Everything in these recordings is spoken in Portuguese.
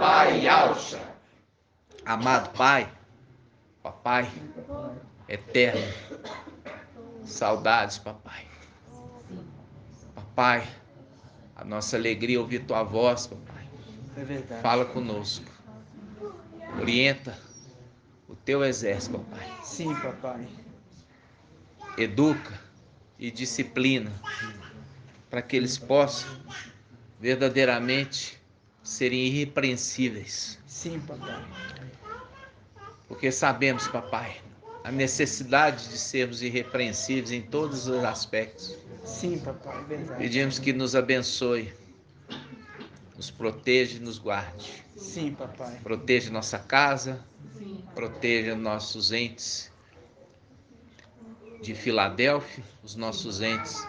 papai Yahshua. Amado Pai, papai eterno, saudades, papai. Papai, a nossa alegria é ouvir tua voz, papai. É verdade. Fala conosco. Orienta o teu exército, papai. Sim, papai. Educa e disciplina para que eles possam verdadeiramente serem irrepreensíveis. Sim, papai. Porque sabemos, papai, a necessidade de sermos irrepreensíveis em todos os aspectos. Sim, papai, é verdade. Pedimos que nos abençoe, nos proteja e nos guarde. Sim, papai. Proteja nossa casa, proteja nossos entes de Filadélfia, os nossos entes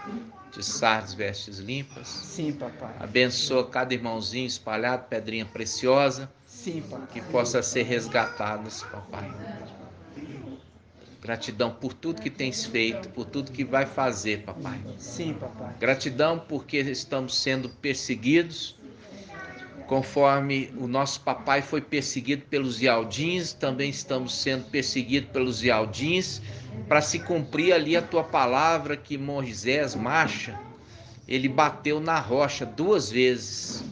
de Sardes, vestes limpas. Sim, papai. Abençoa cada irmãozinho espalhado, pedrinha preciosa, Sim, papai. que possa ser resgatados, papai. Gratidão por tudo que tens feito, por tudo que vai fazer, papai. Sim, papai. Gratidão porque estamos sendo perseguidos, conforme o nosso papai foi perseguido pelos Yaldins, também estamos sendo perseguidos pelos Yaldins, para se cumprir ali a tua palavra que Moisés marcha, ele bateu na rocha 2 vezes,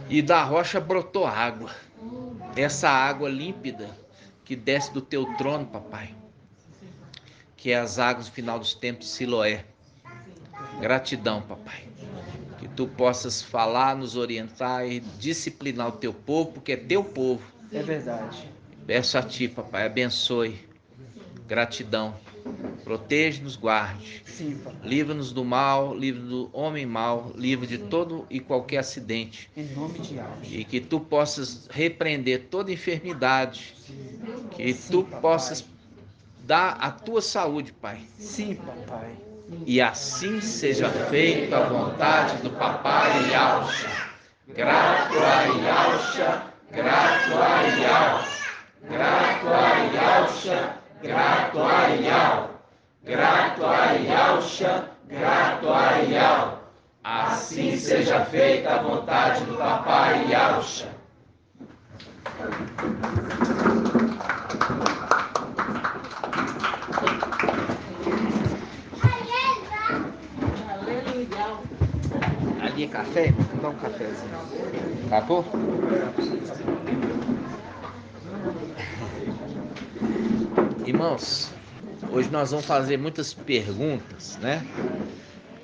e da rocha brotou água, essa água límpida que desce do teu trono, papai, que é as águas do final dos tempos de Siloé. Gratidão, papai, que tu possas falar, nos orientar e disciplinar o teu povo, porque é teu povo. É verdade. Peço a ti, papai, abençoe. Gratidão. Proteja-nos, guarde. Sim, papai. Livra-nos do mal, livra do homem mau, livra de todo e qualquer acidente. Em nome de Yahshua. E que tu possas repreender toda enfermidade. Que Sim, tu papai. possas dar a tua saúde, Pai. Sim, papai. E assim seja feita a vontade do papai Yahshua. Grato a Yahshua, grato a Yahshua, grato a Yahshua, grato a Yahshua, grato a Yahshua, grato a Yahshua. Assim seja feita a vontade do papai Yahshua. Ali é café? Vou dar um cafezinho. Acabou? Irmãos, hoje nós vamos fazer muitas perguntas, né?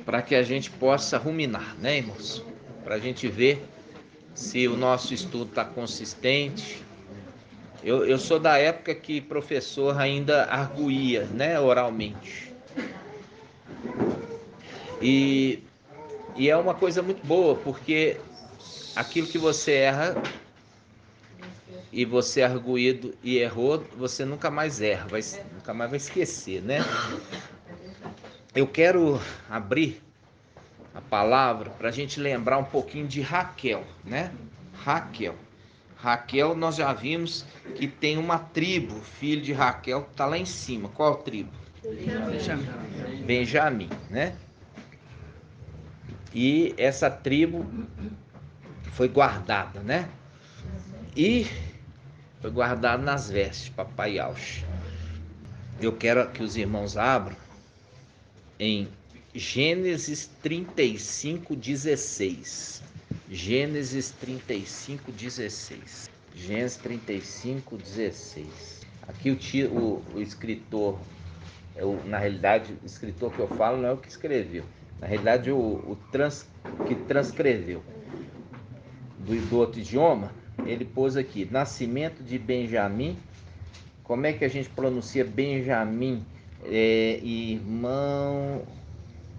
Para que a gente possa ruminar, né, irmãos? Para a gente ver se o nosso estudo está consistente. Eu sou da época que professor ainda arguía, né, oralmente. E é uma coisa muito boa, porque aquilo que você erra e você é arguído e errou, você nunca mais erra, nunca mais vai esquecer, né? Eu quero abrir a palavra para a gente lembrar um pouquinho de Raquel, né? Raquel, nós já vimos que tem uma tribo, filho de Raquel, que está lá em cima. Qual tribo? Benjamim, né? E essa tribo foi guardada, né? E foi guardada nas vestes, papai Yahshua. Eu quero que os irmãos abram em Gênesis 35:16. Gênesis 35:16. Gênesis 35:16. Aqui o escritor, na realidade, o escritor que eu falo não é o que escreveu. Na realidade, que transcreveu do outro idioma, ele pôs aqui, nascimento de Benjamim. Como é que a gente pronuncia Benjamim? Irmão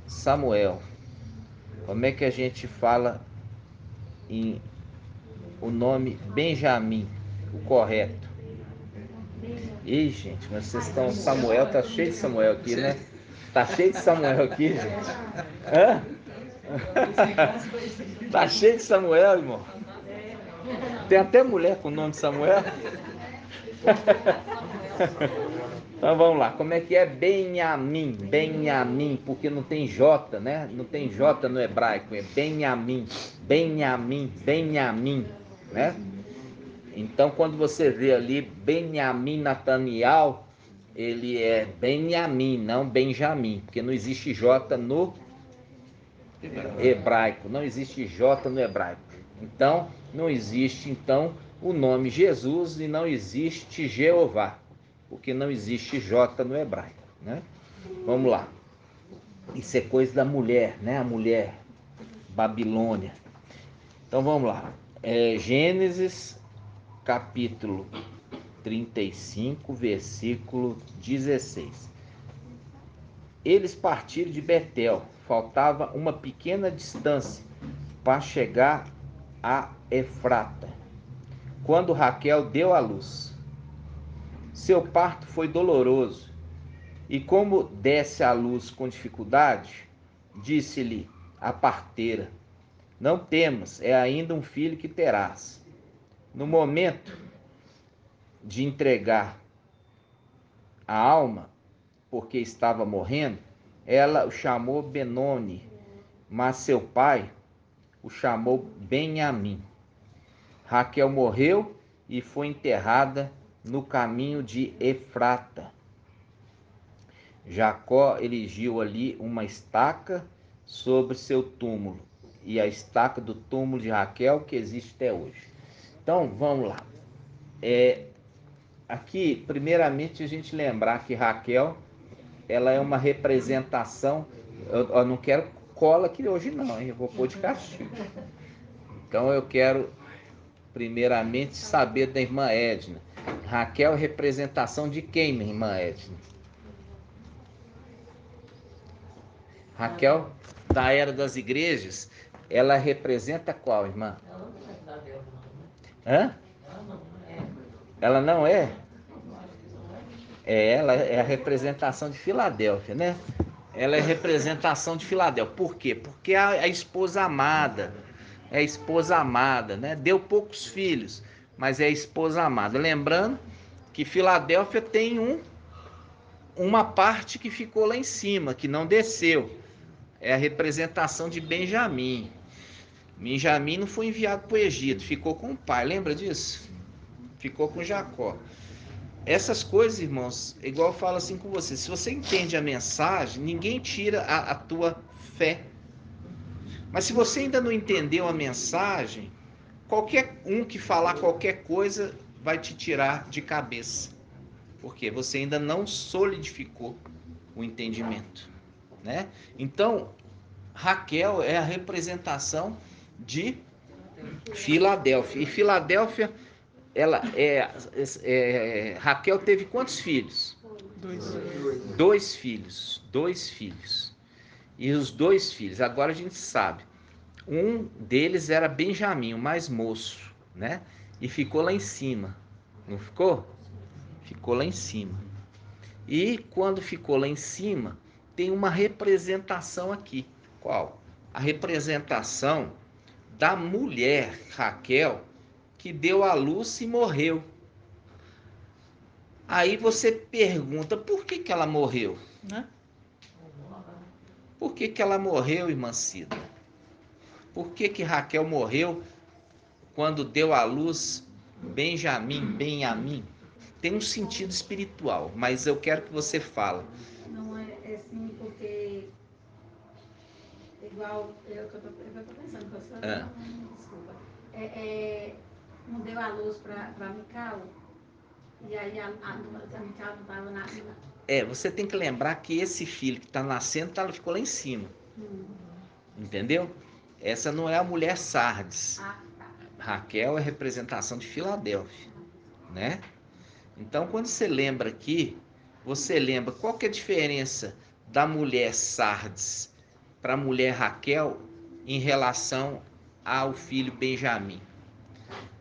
Samuel. Como é que a gente fala o nome Benjamim, o correto? Ih, gente, mas vocês estão... Samuel, tá cheio de Samuel aqui, né? Tá cheio de Samuel aqui, gente. Hã? Tá cheio de Samuel, irmão. Tem até mulher com o nome de Samuel. Então vamos lá, como é que é Benjamim? Benjamim, porque não tem J, né? Não tem J no hebraico, é Benjamim, Benjamim, Benjamim. né? Então, quando você vê ali Benjamim Nataniel, ele é Benjamim, não Benjamim, porque não existe J no hebraico, não existe J no hebraico. Então, não existe então o nome Jesus e não existe Jeová, porque não existe J no hebraico, né? Vamos lá. Isso é coisa da mulher, né? A mulher Babilônia. Então vamos lá. Gênesis capítulo 35, versículo 16. Eles partiram de Betel, faltava uma pequena distância para chegar a Efrata, quando Raquel deu à luz. Seu parto foi doloroso, e como desse à luz com dificuldade, disse-lhe a parteira: não temas, é ainda um filho que terás. No momento de entregar a alma, porque estava morrendo, ela o chamou Benoni, mas seu pai o chamou Benjamim. Raquel morreu e foi enterrada no caminho de Efrata. Jacó erigiu ali uma estaca sobre seu túmulo, e a estaca do túmulo de Raquel que existe até hoje. Então, vamos lá. Aqui, primeiramente, a gente lembrar que Raquel, ela é uma representação. Eu não quero cola aqui hoje não, hein? Eu vou pôr de castigo. Então eu quero primeiramente saber da irmã Edna. Raquel é representação de quem, minha irmã Edna? Raquel, da era das igrejas, ela representa qual, irmã? Hã? Ela não é? Ela é a representação de Filadélfia, né? Ela é representação de Filadélfia. Por quê? Porque a esposa amada, é a esposa amada, né? Deu poucos filhos, mas é a esposa amada. Lembrando que Filadélfia tem uma parte que ficou lá em cima, que não desceu. É a representação de Benjamim. Benjamim não foi enviado para o Egito, ficou com o pai, lembra disso? Ficou com Jacó. Essas coisas, irmãos, igual eu falo assim com você, se você entende a mensagem, ninguém tira a tua fé. Mas se você ainda não entendeu a mensagem, qualquer um que falar qualquer coisa vai te tirar de cabeça. Porque você ainda não solidificou o entendimento, né? Então, Raquel é a representação de Filadélfia. E Filadélfia, ela Raquel teve quantos filhos? Dois filhos. Dois filhos. E os dois filhos, agora a gente sabe. Um deles era Benjamim, o mais moço, né? E ficou lá em cima. Não ficou? Ficou lá em cima. E quando ficou lá em cima, tem uma representação aqui. Qual? A representação da mulher Raquel que deu à luz e morreu. Aí você pergunta, por que ela morreu? Né? Por que ela morreu, irmã Cida? Por que Raquel morreu quando deu à luz Benjamim? Tem um sentido espiritual, mas eu quero que você fale. Não é assim, porque igual eu que eu tô pensando, que eu sou desculpa. Não deu a luz para Mical, e aí a Mical não estava na. Você tem que lembrar que esse filho que está nascendo ficou lá em cima. Entendeu? Essa não é a mulher Sardes. Tá. Raquel é representação de Filadélfia, né? Então, quando você lembra aqui, você lembra qual que é a diferença da mulher Sardes para a mulher Raquel em relação ao filho Benjamim.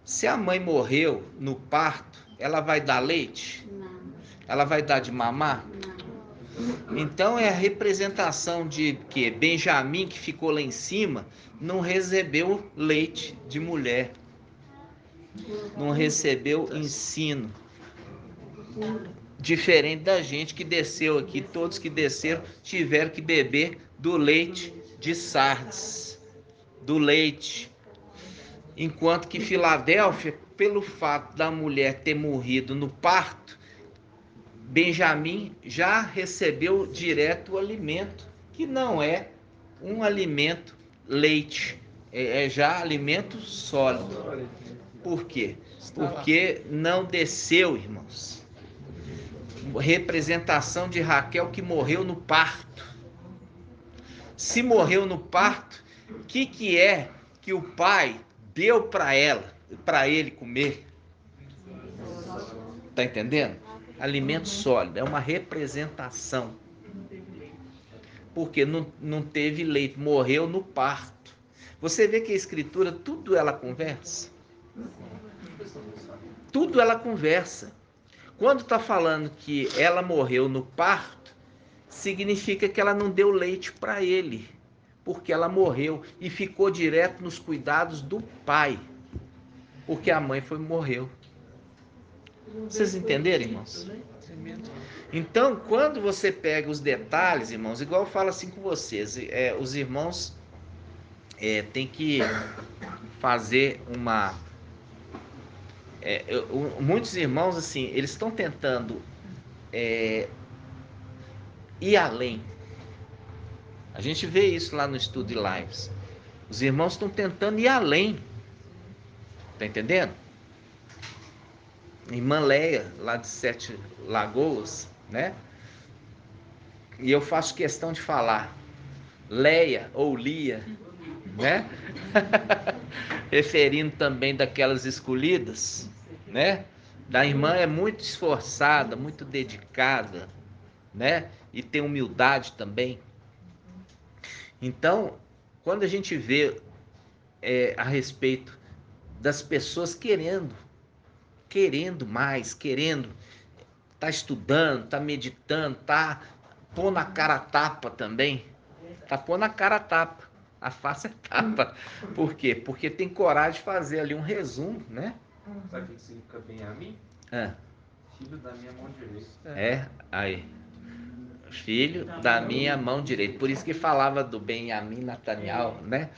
Se a mãe morreu no parto, ela vai dar leite? Não. Ela vai dar de mamar? Não. Então é a representação de que Benjamim, que ficou lá em cima, não recebeu leite de mulher, não recebeu ensino. Diferente da gente que desceu aqui, todos que desceram tiveram que beber do leite de Sardes, do leite. Enquanto que Filadélfia, pelo fato da mulher ter morrido no parto, Benjamim já recebeu direto o alimento, que não é um alimento leite, é já alimento sólido. Por quê? Porque não desceu, irmãos. Representação de Raquel que morreu no parto. Se morreu no parto, o que é que o pai deu para ela, para ele comer? Tá entendendo? Alimento sólido, é uma representação. Porque não teve leite, morreu no parto. Você vê que a escritura, tudo ela conversa. Tudo ela conversa. Quando está falando que ela morreu no parto, significa que ela não deu leite para ele, porque ela morreu e ficou direto nos cuidados do pai, porque a mãe morreu. Vocês entenderam, irmãos? Então, quando você pega os detalhes, irmãos, igual eu falo assim com vocês, os irmãos têm que fazer uma... muitos irmãos, assim, eles estão tentando ir além. A gente vê isso lá no estudo de lives. Os irmãos estão tentando ir além. Tá entendendo? Irmã Leia, lá de Sete Lagoas, né? E eu faço questão de falar Leia ou Lia, né? Referindo também daquelas escolhidas, né? Da irmã é muito esforçada, muito dedicada, né? E tem humildade também. Então, quando a gente vê a respeito das pessoas querendo mais, querendo, tá estudando, tá meditando, tá pondo a cara a tapa também, tá pondo a cara a tapa, a face é tapa. Por quê? Porque tem coragem de fazer ali um resumo, né? Sabe o que significa Benjamim? Filho da minha mão direita. Aí. Filho da minha mão direita. Por isso que falava do Benjamim Nataniel, né?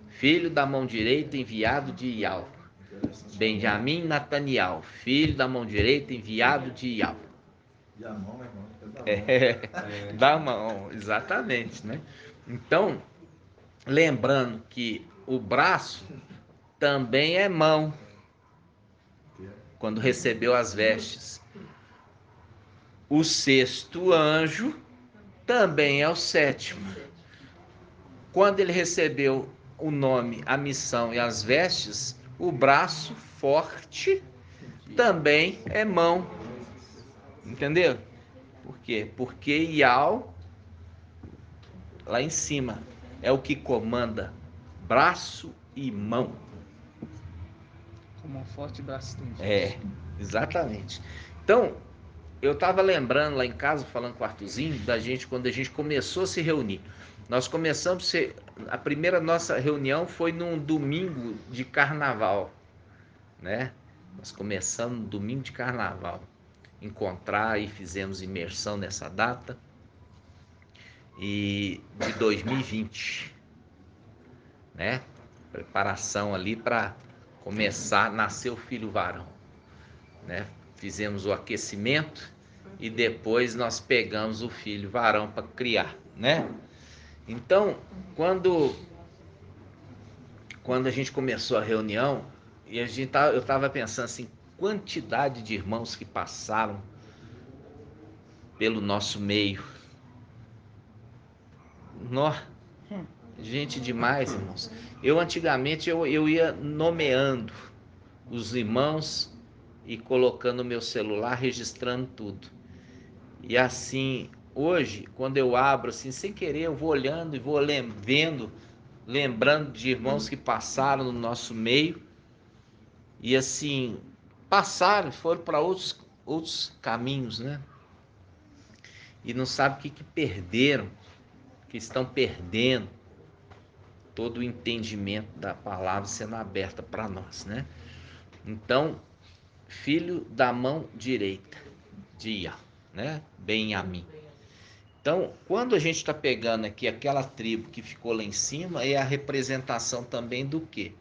Filho da mão direita, enviado de Iau. Benjamim Nataniel, filho da mão direita, enviado de Iau. E a mão, meu irmão? Da mão, exatamente, né? Então, lembrando que o braço também é mão, quando recebeu as vestes. O sexto anjo também é o sétimo. Quando ele recebeu o nome, a missão e as vestes, o braço forte também é mão. Entendeu? Por quê? Porque Iau, lá em cima, é o que comanda braço e mão. Como um forte braço estendido. Exatamente. Então, eu estava lembrando lá em casa, falando com o Arthurzinho, da gente, quando a gente começou a se reunir. Nós começamos a primeira nossa reunião foi num domingo de carnaval, né? Nós começamos no domingo de carnaval, encontrar e fizemos imersão nessa data e de 2020, né? Preparação ali para começar a nascer o filho varão, né? Fizemos o aquecimento e depois nós pegamos o filho varão para criar, né? Então, quando a gente começou a reunião, e eu estava pensando assim, quantidade de irmãos que passaram pelo nosso meio. Gente demais, irmãos. Antigamente eu ia nomeando os irmãos e colocando no meu celular, registrando tudo. E assim, hoje, quando eu abro, assim, sem querer, eu vou olhando e vou lembrando de irmãos que passaram no nosso meio e assim, foram para outros caminhos, né? E não sabe o que perderam, que estão perdendo todo o entendimento da palavra sendo aberta para nós, né? Então, filho da mão direita de Iá, né? Benjamim. Então, quando a gente está pegando aqui aquela tribo que ficou lá em cima, é a representação também do quê?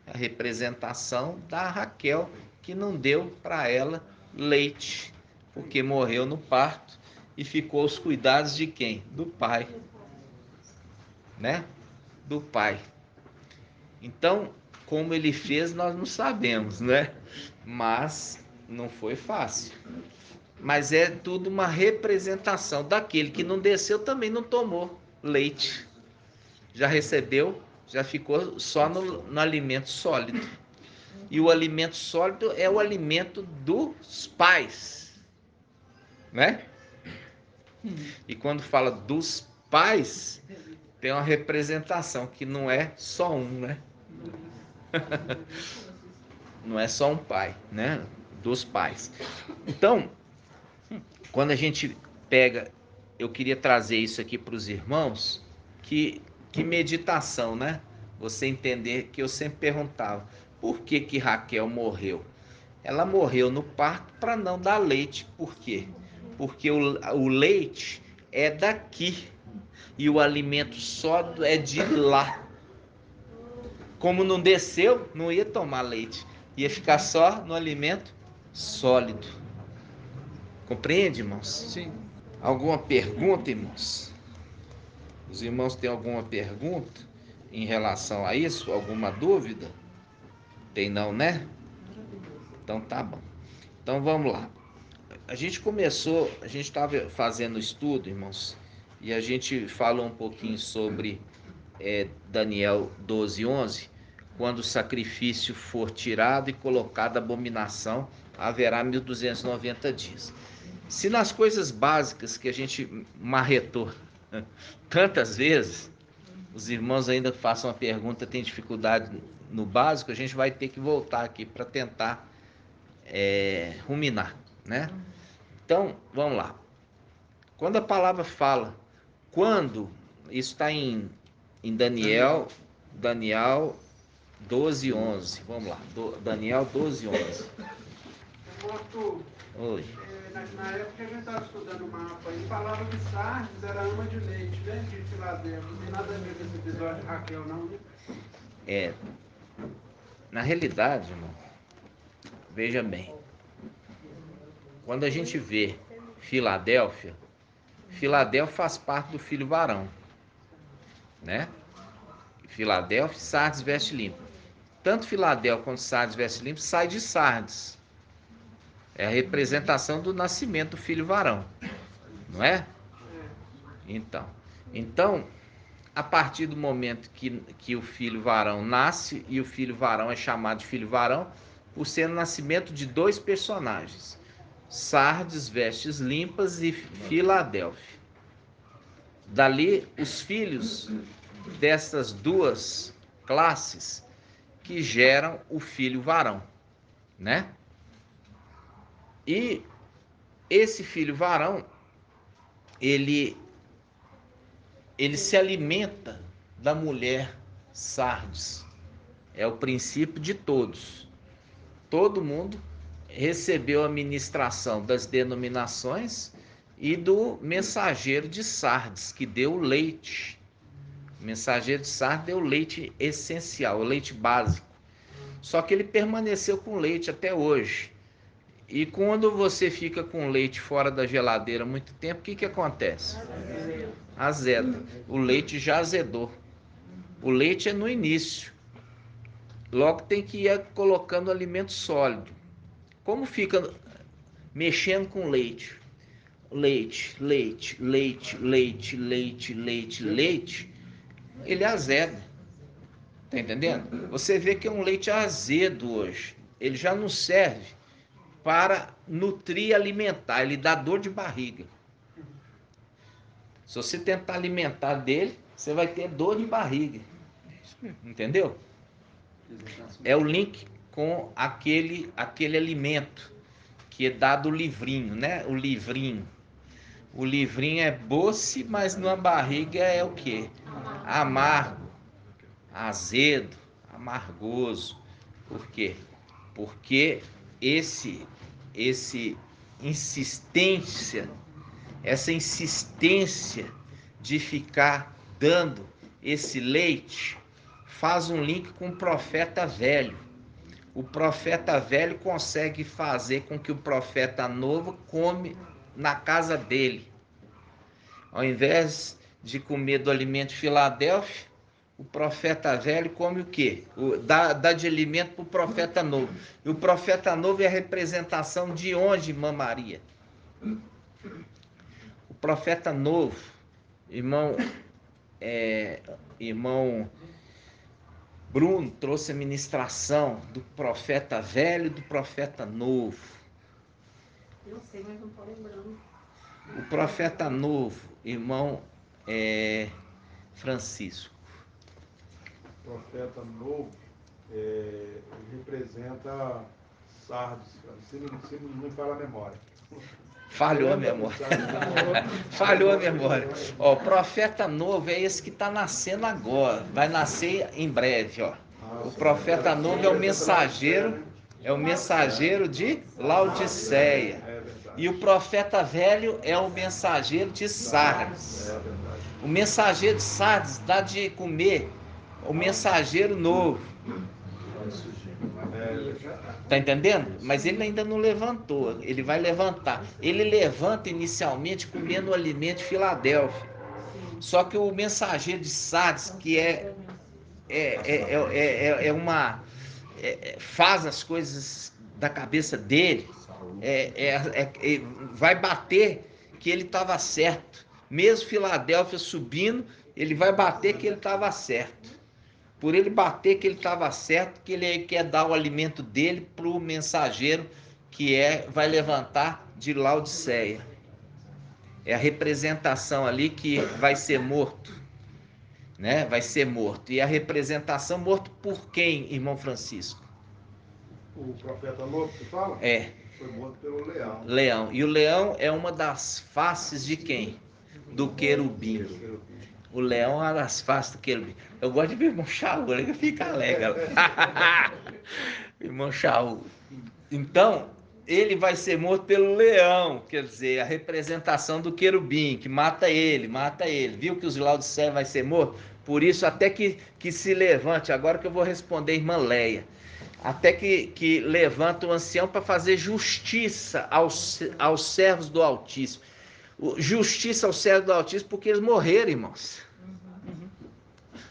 a representação da Raquel, que não deu para ela leite, porque morreu no parto e ficou aos cuidados de quem? Do pai, né? Do pai. Então, como ele fez, nós não sabemos, né? Mas não foi fácil. Mas é tudo uma representação daquele que não desceu, também não tomou leite. Já recebeu, já ficou só no alimento sólido. E o alimento sólido é o alimento dos pais, né? E quando fala dos pais, tem uma representação que não é só um, né? Não é só um pai, né? Dos pais. Então, quando a gente pega, eu queria trazer isso aqui para os irmãos, que meditação, né? Você entender que eu sempre perguntava, por que Raquel morreu? Ela morreu no parto para não dar leite. Por quê? Porque o leite é daqui e o alimento sólido é de lá. Como não desceu, não ia tomar leite, ia ficar só no alimento sólido. Compreende, irmãos? Sim. Alguma pergunta, irmãos? Os irmãos têm alguma pergunta em relação a isso? Alguma dúvida? Tem não, né? Então tá bom. Então vamos lá. A gente estava fazendo estudo, irmãos, e a gente falou um pouquinho sobre Daniel 12:11, quando o sacrifício for tirado e colocado a abominação, haverá 1290 dias. Se nas coisas básicas que a gente marretou tantas vezes, os irmãos ainda façam a pergunta, tem dificuldade no básico, a gente vai ter que voltar aqui para tentar ruminar, né? Então, vamos lá. Quando a palavra fala, isso está em Daniel 12:11. Vamos lá, Daniel 12:11. Pastor, Oi. na época que a gente estava estudando o mapa, ele falava que Sardes era ama de leite, né? De Filadélfia. Não tem nada a ver com esse episódio de Raquel, não, né? Na realidade, irmão, veja bem, quando a gente vê Filadélfia faz parte do filho varão, né? Filadélfia, Sardes, veste limpa. Tanto Filadélfia quanto Sardes, veste limpa, sai de Sardes. É a representação do nascimento do filho varão, não é? Então, a partir do momento que o filho varão nasce, e o filho varão é chamado de filho varão, por ser o nascimento de dois personagens, Sardes, vestes limpas, e Filadélfia. Dali, os filhos dessas duas classes que geram o filho varão, né? E esse filho varão, ele se alimenta da mulher Sardes. É o princípio de todos. Todo mundo recebeu a ministração das denominações e do mensageiro de Sardes, que deu o leite. O mensageiro de Sardes deu o leite essencial, o leite básico. Só que ele permaneceu com leite até hoje. E quando você fica com leite fora da geladeira muito tempo, o que acontece? Azeda. O leite já azedou. O leite é no início. Logo tem que ir colocando alimento sólido. Como fica mexendo com leite? Leite, ele azeda. Tá entendendo? Você vê que é um leite azedo hoje. Ele já não serve para nutrir e alimentar. Ele dá dor de barriga. Se você tentar alimentar dele, você vai ter dor de barriga. Entendeu? É o link com aquele alimento que é dado o livrinho, né? O livrinho é doce, mas na barriga é o quê? Amargo, azedo, amargoso. Por quê? Porque essa insistência de ficar dando esse leite faz um link com o profeta velho. O profeta velho consegue fazer com que o profeta novo come na casa dele. Ao invés de comer do alimento de Filadélfia, o profeta velho come o quê? Dá de alimento para o profeta novo. E o profeta novo é a representação de onde, irmã Maria? O profeta novo, irmão Bruno trouxe a ministração do profeta velho e do profeta novo. Eu sei, mas não estou lembrando. O profeta novo, irmão Francisco. O profeta novo ele representa Sardes, se não me falha a memória. Falhou a memória. Falhou a memória. Ó, o profeta novo é esse que está nascendo agora. Vai nascer em breve, ó. O profeta novo é o mensageiro de Laodiceia. E o profeta velho é o mensageiro de Sardes. O mensageiro de Sardes dá de comer o mensageiro novo. Tá entendendo? Mas ele ainda não levantou. Ele vai levantar. Ele levanta inicialmente comendo o alimento de Filadélfia. Só que o mensageiro de Sardes, que faz as coisas da cabeça dele, vai bater que ele estava certo. Mesmo Filadélfia subindo, ele vai bater que ele estava certo. Por ele bater que ele estava certo, que ele quer dar o alimento dele para o mensageiro que vai levantar de Laodiceia. É a representação ali que vai ser morto, né? Vai ser morto. E a representação morto por quem, irmão Francisco? O profeta novo que fala? Foi morto pelo leão. Leão. E o leão é uma das faces de quem? Do querubim. O leão é uma das faces do querubim. Eu gosto de ver o irmão Shaul, ele fica alegre. Irmão Shaul. Então, ele vai ser morto pelo leão, quer dizer, a representação do querubim, que mata ele. Viu que os Laodiceia vai ser morto? Por isso, até que se levante, agora que eu vou responder, irmã Leia, até que levanta o ancião para fazer justiça aos servos do Altíssimo. Justiça aos servos do Altíssimo porque eles morreram, irmãos.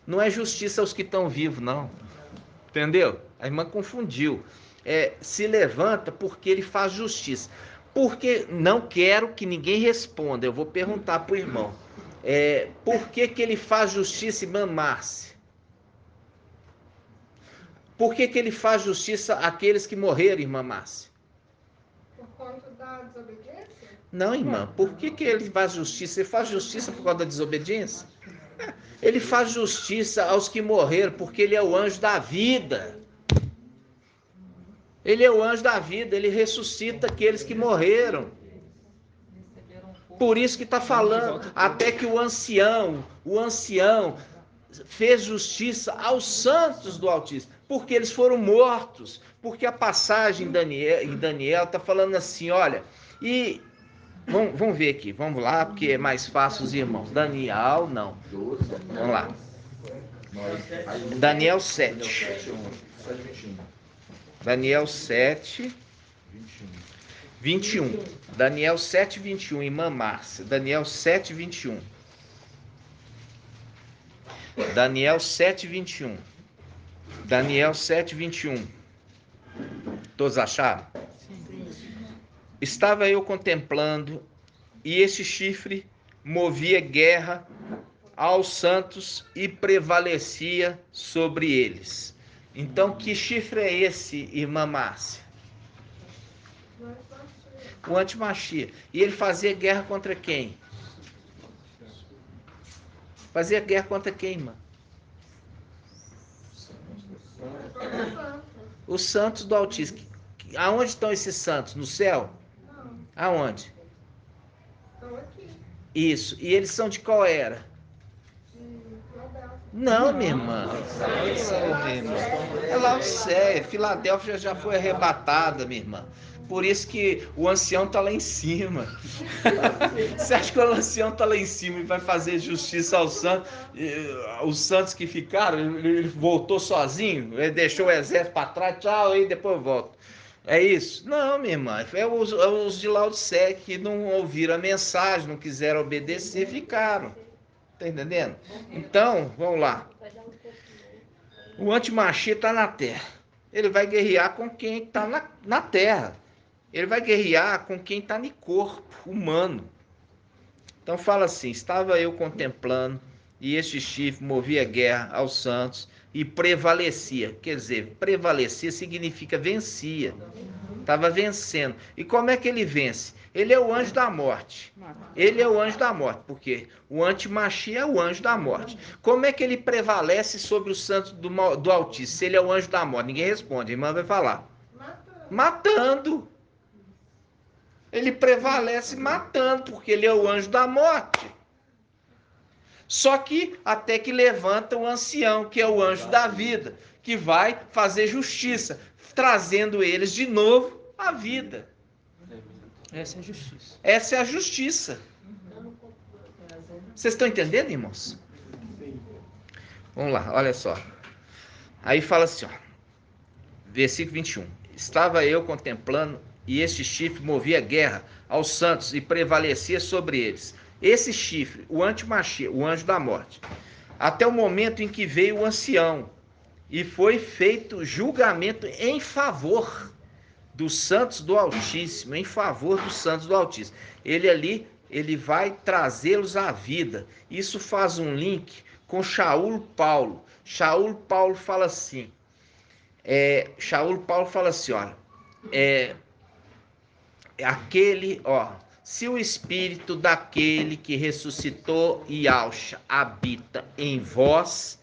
Não é justiça aos que estão vivos, não. Entendeu? A irmã confundiu. Se levanta porque ele faz justiça. Porque não quero que ninguém responda. Eu vou perguntar para o irmão. Por que ele faz justiça, irmã Márcia? Por que ele faz justiça àqueles que morreram, irmã Márcia? Por conta da desobediência? Não, irmã. Por que ele faz justiça? Ele faz justiça por causa da desobediência? Ele faz justiça aos que morreram, porque ele é o anjo da vida. Ele é o anjo da vida, ele ressuscita aqueles que morreram. Por isso que está falando, até que o ancião fez justiça aos santos do Altíssimo, porque eles foram mortos. Porque a passagem em Daniel está falando assim, olha, e vamos ver aqui, vamos lá, porque é mais fácil os irmãos. Daniel, não. Vamos lá. Daniel 7. Daniel 7, 21. Daniel 7, 21, irmã Márcia. Daniel 7, 21. Daniel 7, 21. Daniel 7, 21. Todos acharam? Estava eu contemplando, e esse chifre movia guerra aos santos e prevalecia sobre eles. Então, que chifre é esse, irmã Márcia? O antimachia. E ele fazia guerra contra quem? Fazia guerra contra quem, irmã? Os santos do Altíssimo. Aonde estão esses santos? No céu? Não. Aonde? Estão aqui. Isso. E eles são de qual era? De Filadélfia. Não, minha irmã. É Laodiceia. Filadélfia já foi arrebatada, minha irmã. Por isso que o ancião está lá em cima. Você acha que o ancião está lá em cima e vai fazer justiça aos santos? Os santos que ficaram, ele voltou sozinho, ele deixou o exército para trás, tchau, aí depois volta. É isso? Não, minha irmã. É os de Laodiceia que não ouviram a mensagem, não quiseram obedecer, ficaram. Tá entendendo? Então, vamos lá. O antimachia está na terra. Ele vai guerrear com quem está na terra. Ele vai guerrear com quem está no corpo humano. Então fala assim: estava eu contemplando, e este chifre movia guerra aos santos e prevalecia. Quer dizer, prevalecia significa vencia. Estava vencendo. E como é que ele vence? Ele é o anjo da morte. Ele é o anjo da morte, porque o antimachia é o anjo da morte. Como é que ele prevalece sobre os santos do Altíssimo? Se ele é o anjo da morte, ninguém responde, a irmã vai falar. Matando. Ele prevalece matando, porque ele é o anjo da morte. Só que até que levanta o ancião, que é o anjo da vida, que vai fazer justiça, trazendo eles de novo à vida. Essa é a justiça. Essa é a justiça. Vocês estão entendendo, irmãos? Vamos lá, olha só. Aí fala assim, ó, versículo 21. Estava eu contemplando, e este chifre movia guerra aos santos e prevalecia sobre eles. Esse chifre, o antimachia, o anjo da morte, até o momento em que veio o ancião e foi feito julgamento em favor dos santos do Altíssimo, em favor dos santos do Altíssimo. Ele ali, ele vai trazê-los à vida. Isso faz um link com Shaul Paulo. Shaul Paulo fala assim, olha, aquele, ó, se o espírito daquele que ressuscitou Yahshua habita em vós,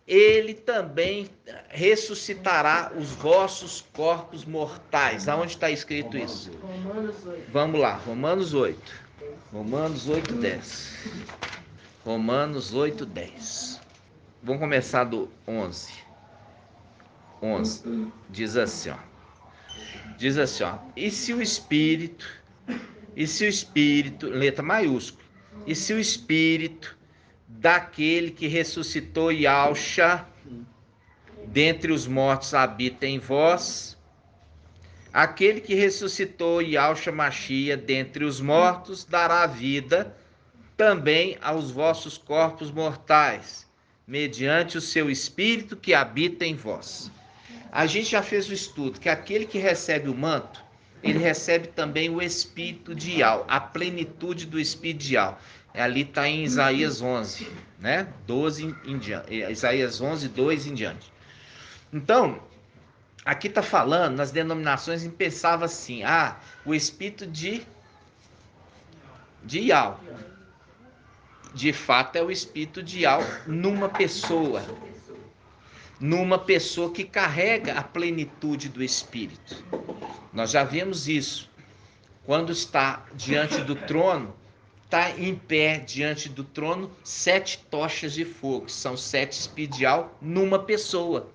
ele também ressuscitará os vossos corpos mortais. Aonde está escrito isso? Romanos 8. Vamos lá, Romanos 8. Romanos 8, 10. Romanos 8, 10. Vamos começar do 11. 11. Diz assim, ó. E se o espírito, letra maiúscula, e se o espírito daquele que ressuscitou Yahshua dentre os mortos habita em vós, aquele que ressuscitou Yahshua Machia dentre os mortos dará vida também aos vossos corpos mortais, mediante o seu espírito que habita em vós. A gente já fez o estudo que aquele que recebe o manto, ele recebe também o espírito de Yahweh, a plenitude do espírito de Yahweh. Ali está em Isaías 11, né? 12 em diante. Isaías 11, 2 em diante. Então, aqui está falando, nas denominações, e pensava assim, o espírito de Yahweh. De fato, é o espírito de Yahweh numa pessoa que carrega a plenitude do espírito. Nós já vimos isso. Quando está diante do trono, está em pé diante do trono 7 tochas de fogo, que são 7 espiritual numa pessoa.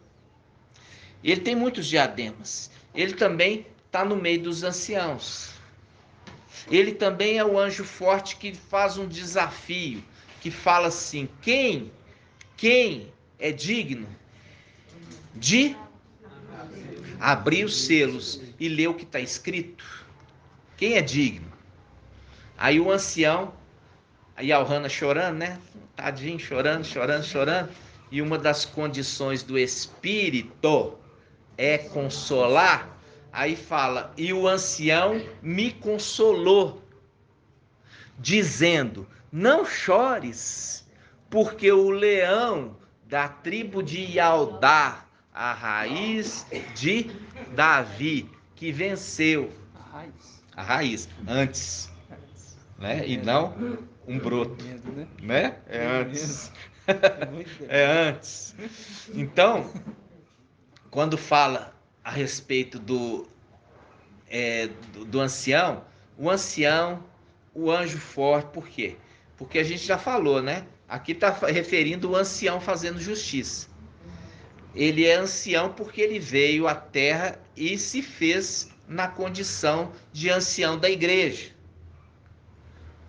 Ele tem muitos diademas. Ele também está no meio dos anciãos. Ele também é o anjo forte que faz um desafio, que fala assim, quem é digno de abrir os selos e ler o que está escrito? Quem é digno? Aí o ancião, aí a Alhana chorando, né? Tadinho, chorando. E uma das condições do Espírito é consolar. Aí fala, e o ancião me consolou, dizendo, não chores, porque o leão da tribo de Ialdá, a raiz de Davi, que venceu. A raiz, antes. Né? E não um broto, né? É antes. É antes. Então, quando fala a respeito do ancião, o anjo forte, por quê? porque a gente já falou, né? Aqui está referindo o ancião fazendo justiça. Ele é ancião porque ele veio à terra e se fez na condição de ancião da igreja,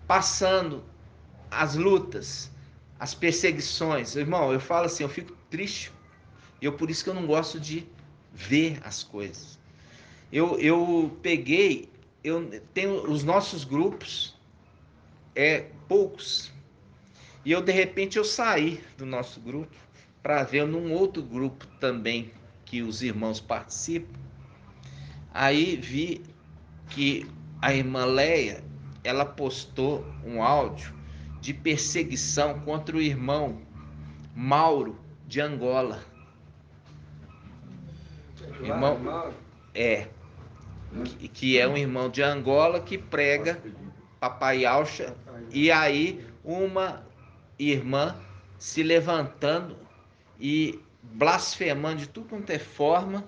passando as lutas, as perseguições. Irmão, eu falo assim, eu fico triste. Por isso que eu não gosto de ver as coisas. Eu tenho os nossos grupos, poucos. E de repente eu saí do nosso grupo para ver num outro grupo também que os irmãos participam. Aí vi que a irmã Leia, ela postou um áudio de perseguição contra o irmão Mauro de Angola. Irmão, que é um irmão de Angola que prega Papai Alcha, e aí uma irmã se levantando e blasfemando de tudo quanto é forma,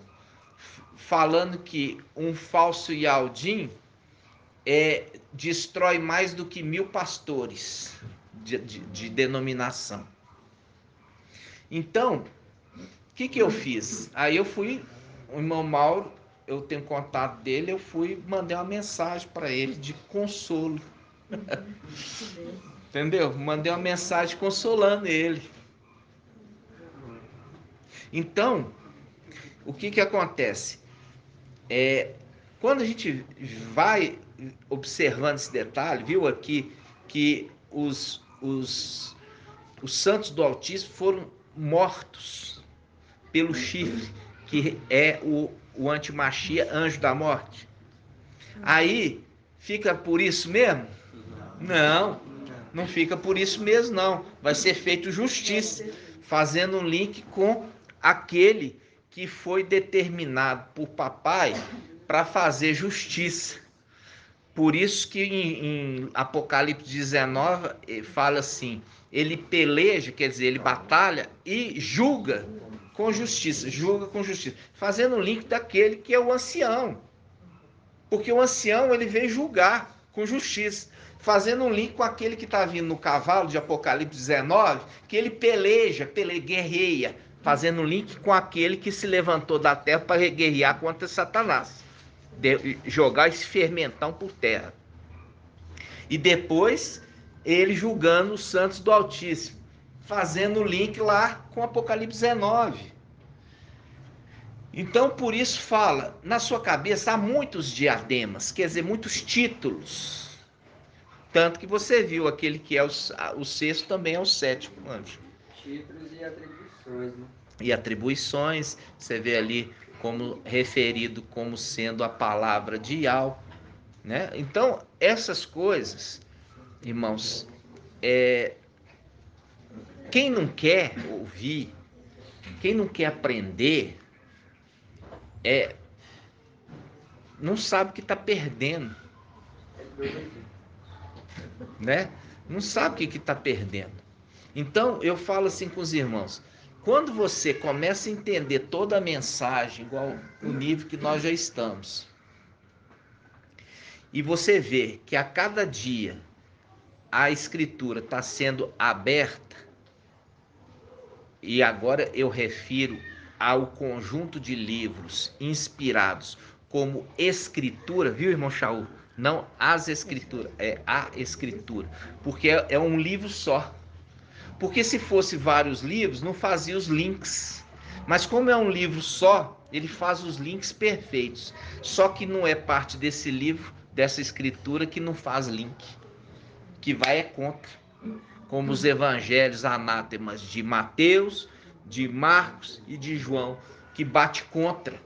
falando que um falso Yaldim destrói mais do que 1000 pastores de denominação. Então, o que eu fiz? Aí eu fui, o irmão Mauro, eu tenho contato dele, eu mandei uma mensagem para ele de consolo. Entendeu? Mandei uma mensagem consolando ele. Então, o que acontece? Quando a gente vai observando esse detalhe, viu aqui que os santos do Altíssimo foram mortos pelo chifre, que é o antimachia, anjo da morte. Aí, fica por isso mesmo? Não fica por isso mesmo, não. Vai ser feito justiça, fazendo um link com aquele que foi determinado por papai para fazer justiça. Por isso que em Apocalipse 19 fala assim, ele peleja, quer dizer, ele batalha e julga com justiça, fazendo o link daquele que é o ancião. Porque o ancião, ele veio julgar com justiça, fazendo um link com aquele que está vindo no cavalo de Apocalipse 19, que ele guerreia, fazendo um link com aquele que se levantou da terra para guerrear contra Satanás, jogar esse fermentão por terra. E depois, ele julgando os santos do Altíssimo, fazendo o link lá com Apocalipse 19. Então, por isso fala, na sua cabeça há muitos diademas, quer dizer, muitos títulos. Tanto que você viu aquele que é o sexto também é o sétimo anjo. Títulos e atribuições, né? E atribuições, você vê ali como referido como sendo a palavra de Yahweh, né? Então, essas coisas, irmãos, quem não quer ouvir, quem não quer aprender, não sabe que está perdendo, né? Não sabe o que está perdendo. Então, eu falo assim com os irmãos, quando você começa a entender toda a mensagem, igual o nível que nós já estamos, e você vê que a cada dia a escritura está sendo aberta, e agora eu refiro ao conjunto de livros inspirados como escritura, viu, irmão Shaul? Não as escrituras, é a escritura, porque é um livro só. Porque se fosse vários livros, não fazia os links. Mas como é um livro só, ele faz os links perfeitos. Só que não é parte desse livro, dessa escritura, que não faz link. Que vai contra. Como os evangelhos anátemas de Mateus, de Marcos e de João, que bate contra,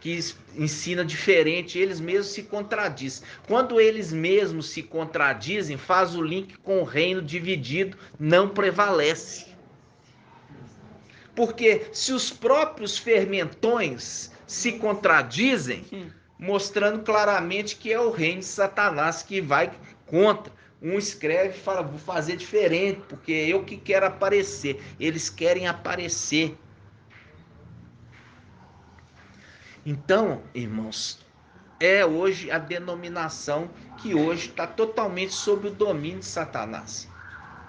que ensina diferente, eles mesmos se contradizem. Quando eles mesmos se contradizem, faz o link com o reino dividido, não prevalece. Porque se os próprios fermentões se contradizem, mostrando claramente que é o reino de Satanás que vai contra. Um escreve e fala, vou fazer diferente, porque eu que quero aparecer. Eles querem aparecer. Então, irmãos, é hoje a denominação que hoje está totalmente sob o domínio de Satanás.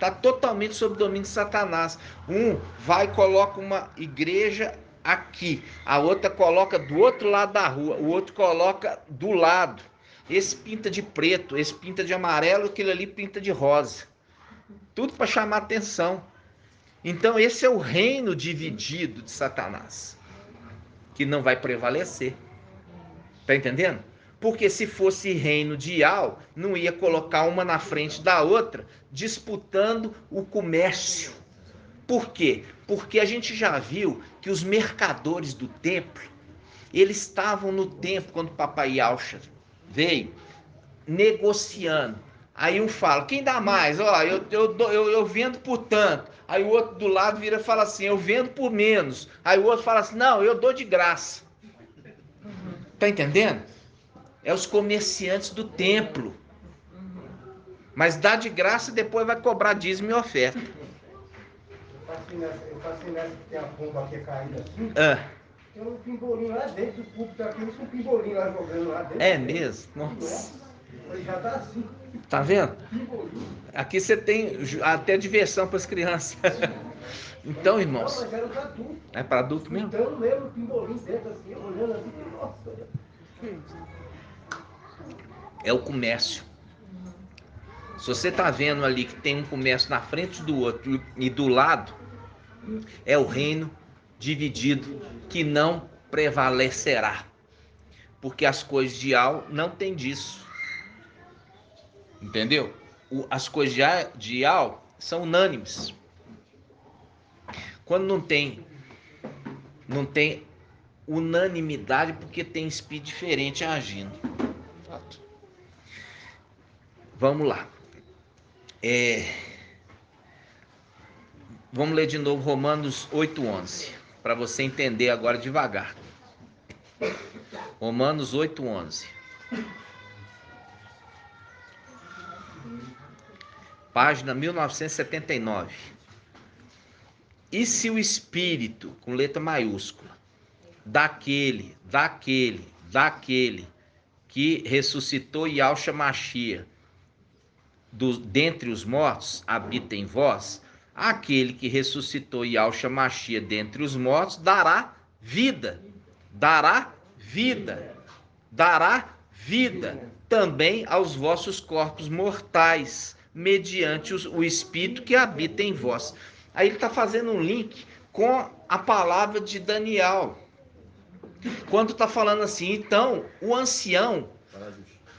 Está totalmente sob o domínio de Satanás. Um vai e coloca uma igreja aqui, a outra coloca do outro lado da rua, o outro coloca do lado. Esse pinta de preto, esse pinta de amarelo, aquele ali pinta de rosa. Tudo para chamar atenção. Então esse é o reino dividido de Satanás, que não vai prevalecer. Tá entendendo? Porque se fosse reino de Ial, não ia colocar uma na frente da outra, disputando o comércio. Por quê? Porque a gente já viu que os mercadores do templo, eles estavam no templo, quando o papai Yalcha veio, negociando. Aí um fala, quem dá mais? Ó, eu vendo por tanto. Aí o outro do lado vira e fala assim, eu vendo por menos. Aí o outro fala assim, não, eu dou de graça. Tá entendendo? É os comerciantes do templo. Mas dá de graça e depois vai cobrar dízimo e oferta. Eu passei nessa que tem a pomba aqui caída assim. Tem um pimbolinho lá dentro do púlpito aqui, com um pimbolinho lá jogando lá dentro. É mesmo? Nossa. Já tá assim. Tá vendo? Aqui você tem até diversão para as crianças. Então, irmãos. Não, mas era para adulto. É para adulto mesmo? Então mesmo, o pimbolinho dentro assim, olhando assim, nossa. É o comércio. Se você está vendo ali que tem um comércio na frente do outro e do lado, é o reino dividido que não prevalecerá. Porque as coisas de Ial não tem disso. Entendeu? As coisas de Ial são unânimes. Quando não tem unanimidade, porque tem espírito diferente agindo. Vamos lá. Vamos ler de novo Romanos 8:11, para você entender agora devagar. Romanos 8:11. Página 1979. E se o Espírito, com letra maiúscula, daquele que ressuscitou Yahshua Mashiach dentre os mortos, habita em vós, aquele que ressuscitou Yahshua Mashiach dentre os mortos, dará vida também aos vossos corpos mortais, mediante o Espírito que habita em vós. Aí ele está fazendo um link com a palavra de Daniel, quando está falando assim, então o ancião,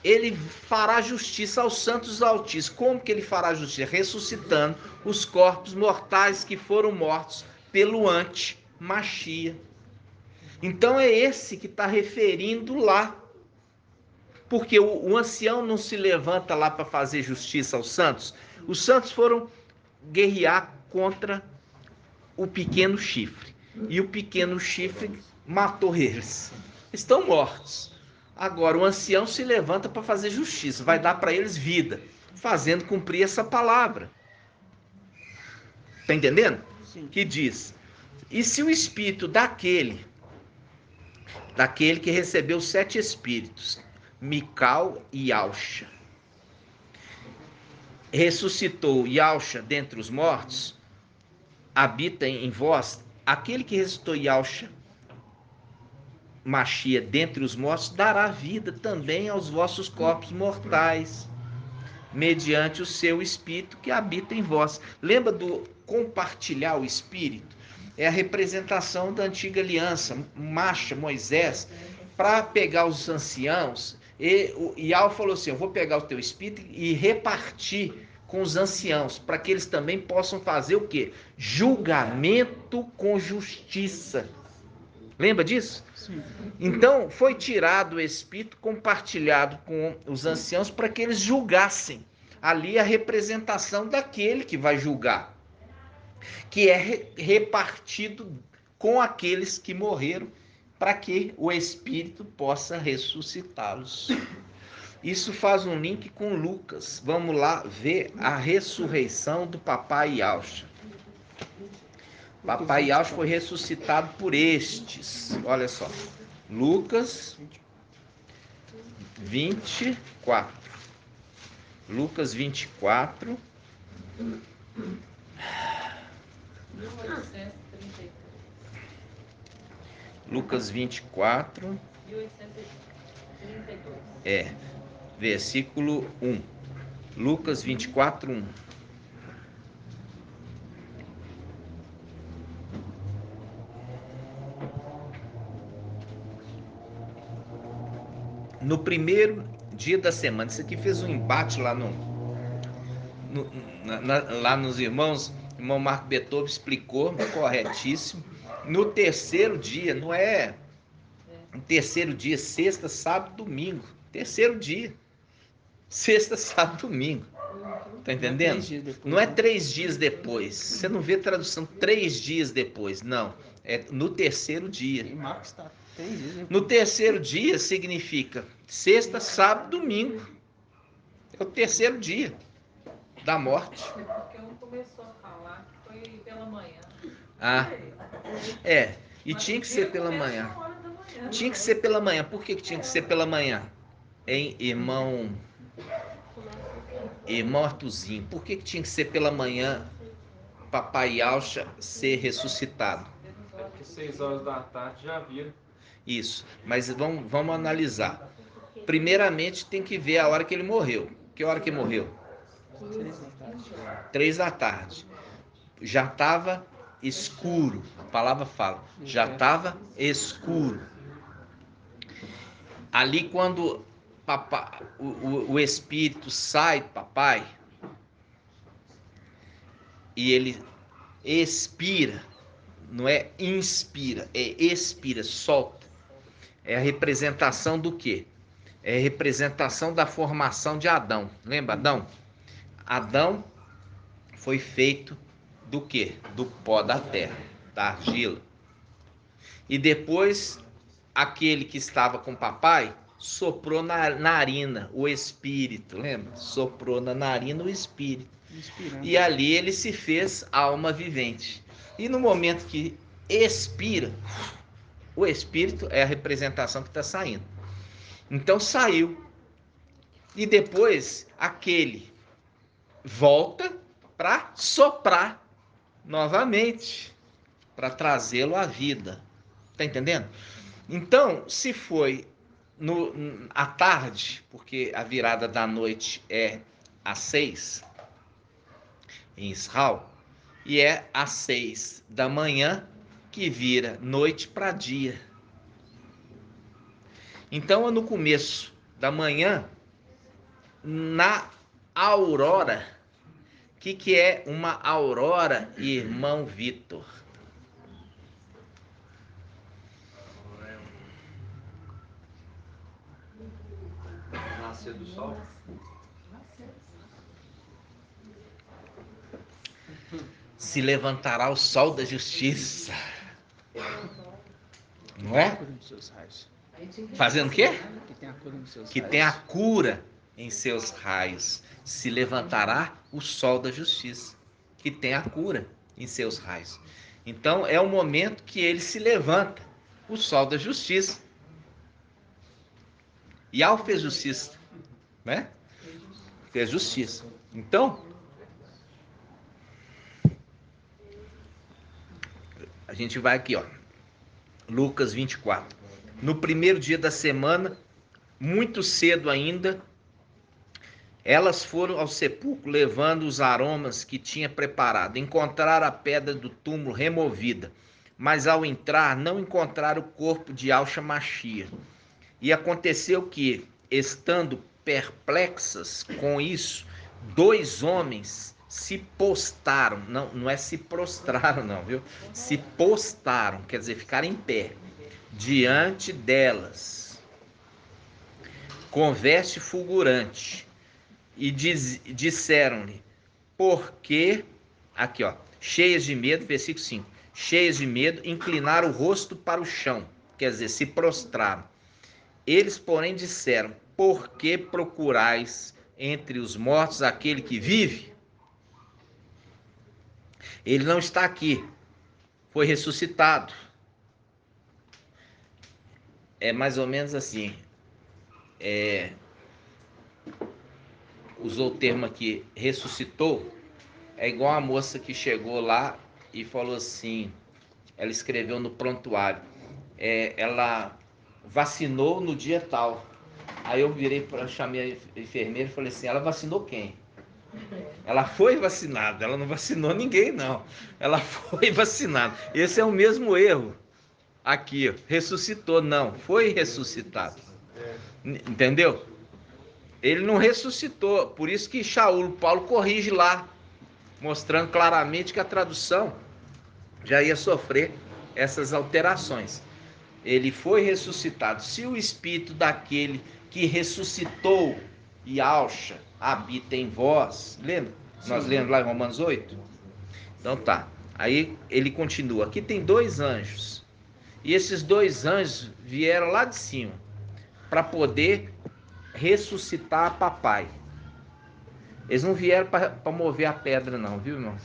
ele fará justiça aos santos altíssimos. Como que ele fará justiça? Ressuscitando os corpos mortais que foram mortos pelo anti-Mashiach. Então é esse que está referindo lá. Porque o ancião não se levanta lá para fazer justiça aos santos. Os santos foram guerrear contra o pequeno chifre. E o pequeno chifre matou eles. Estão mortos. Agora o ancião se levanta para fazer justiça. Vai dar para eles vida, fazendo cumprir essa palavra. Está entendendo? Sim. Que diz, e se o espírito daquele que recebeu 7 espíritos, Mical e Yahshua, ressuscitou Yahshua dentre os mortos, habita em vós, aquele que ressuscitou Yahshua Mashiach dentre os mortos, dará vida também aos vossos corpos mortais, mediante o seu Espírito que habita em vós. Lembra do compartilhar o Espírito? É a representação da antiga aliança, Moisés, para pegar os anciãos. E Yahweh falou assim, eu vou pegar o teu Espírito e repartir com os anciãos, para que eles também possam fazer o quê? Julgamento com justiça. Lembra disso? Sim. Então, foi tirado o Espírito, compartilhado com os anciãos, para que eles julgassem. Ali a representação daquele que vai julgar, que é repartido com aqueles que morreram, para que o Espírito possa ressuscitá-los. Isso faz um link com Lucas. Vamos lá ver a ressurreição do papai Yahshua. Papai Yahshua foi ressuscitado por estes. Olha só. Lucas 24. Lucas 24. Lucas 24. 1832. Versículo 1. Lucas 24, 1. No primeiro dia da semana, isso aqui fez um embate lá lá nos irmãos. O irmão Marco Beethoven explicou, corretíssimo. No terceiro dia, não é no terceiro dia, sexta, sábado, domingo. Terceiro dia, sexta, sábado, domingo. Tá entendendo? Não é 3 dias depois. Você não vê tradução 3 dias depois, não. É no terceiro dia. Em Marcos está 3 dias depois. No terceiro dia significa sexta, sábado, domingo. É o terceiro dia da morte. Porque um começou a falar que foi pela manhã. Ah, e tinha que ser pela manhã. Tinha que ser pela manhã. Por que tinha que ser pela manhã? Hein, irmão Artuzinho, por que tinha que ser pela manhã, Papai Alcha ser ressuscitado? É porque 6 horas da tarde já viram. Isso, mas vamos analisar. Primeiramente tem que ver a hora que ele morreu. Que hora que morreu? 3 da tarde. Já estava escuro. A palavra fala. Já estava escuro. Ali quando papai, o espírito sai do papai e ele expira, não é inspira, é expira, solta. É a representação do quê? É a representação da formação de Adão. Lembra Adão? Adão foi feito do quê? Do pó da terra, da argila. E depois, aquele que estava com o papai soprou na narina o espírito, lembra? Soprou na narina o espírito. Inspirando. E ali ele se fez alma vivente. E no momento que expira, o espírito é a representação que está saindo. Então saiu. E depois aquele volta para soprar novamente, para trazê-lo à vida. Tá entendendo? Então, se foi à tarde, porque a virada da noite é às 6 em Israel, e é às 6 da manhã que vira noite para dia. Então, é no começo da manhã, na aurora. O que é uma aurora, irmão Vitor? Nascer do sol. Se levantará o sol da justiça. Não é? Fazendo o quê? Que tem a cura nos seus Que raios. tem a cura em seus raios. Se levantará o sol da justiça. Que tem a cura em seus raios. Então é o momento que ele se levanta, o sol da justiça. E ao fez justiça, né? Fez justiça. Então, a gente vai aqui, ó. Lucas 24. No primeiro dia da semana, muito cedo ainda, elas foram ao sepulcro levando os aromas que tinha preparado. Encontraram a pedra do túmulo removida, mas ao entrar não encontraram o corpo de Alxa-Machia. E aconteceu que, estando perplexas com isso, 2 homens se postaram, não é se prostraram não, viu? Se postaram, quer dizer, ficaram em pé, diante delas, com veste fulgurante, e disseram-lhe, porque, aqui ó, cheias de medo, versículo 5, cheias de medo, inclinaram o rosto para o chão, quer dizer, se prostraram. Eles, porém, disseram, por que procurais entre os mortos aquele que vive? Ele não está aqui, foi ressuscitado. É mais ou menos assim, usou o termo aqui, ressuscitou, É igual a moça que chegou lá e falou assim, ela escreveu no prontuário, ela vacinou no dia tal. Aí eu virei, chamei a enfermeira e falei assim, ela vacinou quem? Ela foi vacinada, ela não vacinou ninguém não. Ela foi vacinada. Esse é o mesmo erro. Aqui, ó, ressuscitou, não, foi ressuscitado. Entendeu? Ele não ressuscitou, por isso que Paulo corrige lá, mostrando claramente que a tradução já ia sofrer essas alterações. Ele foi ressuscitado. Se o espírito daquele que ressuscitou Yahshua habita em vós, lembra? Nós lemos lá em Romanos 8? Então tá. Aí ele continua. Aqui tem 2 anjos. E esses 2 anjos vieram lá de cima para poder ressuscitar papai. Eles não vieram para mover a pedra não, viu, irmãos?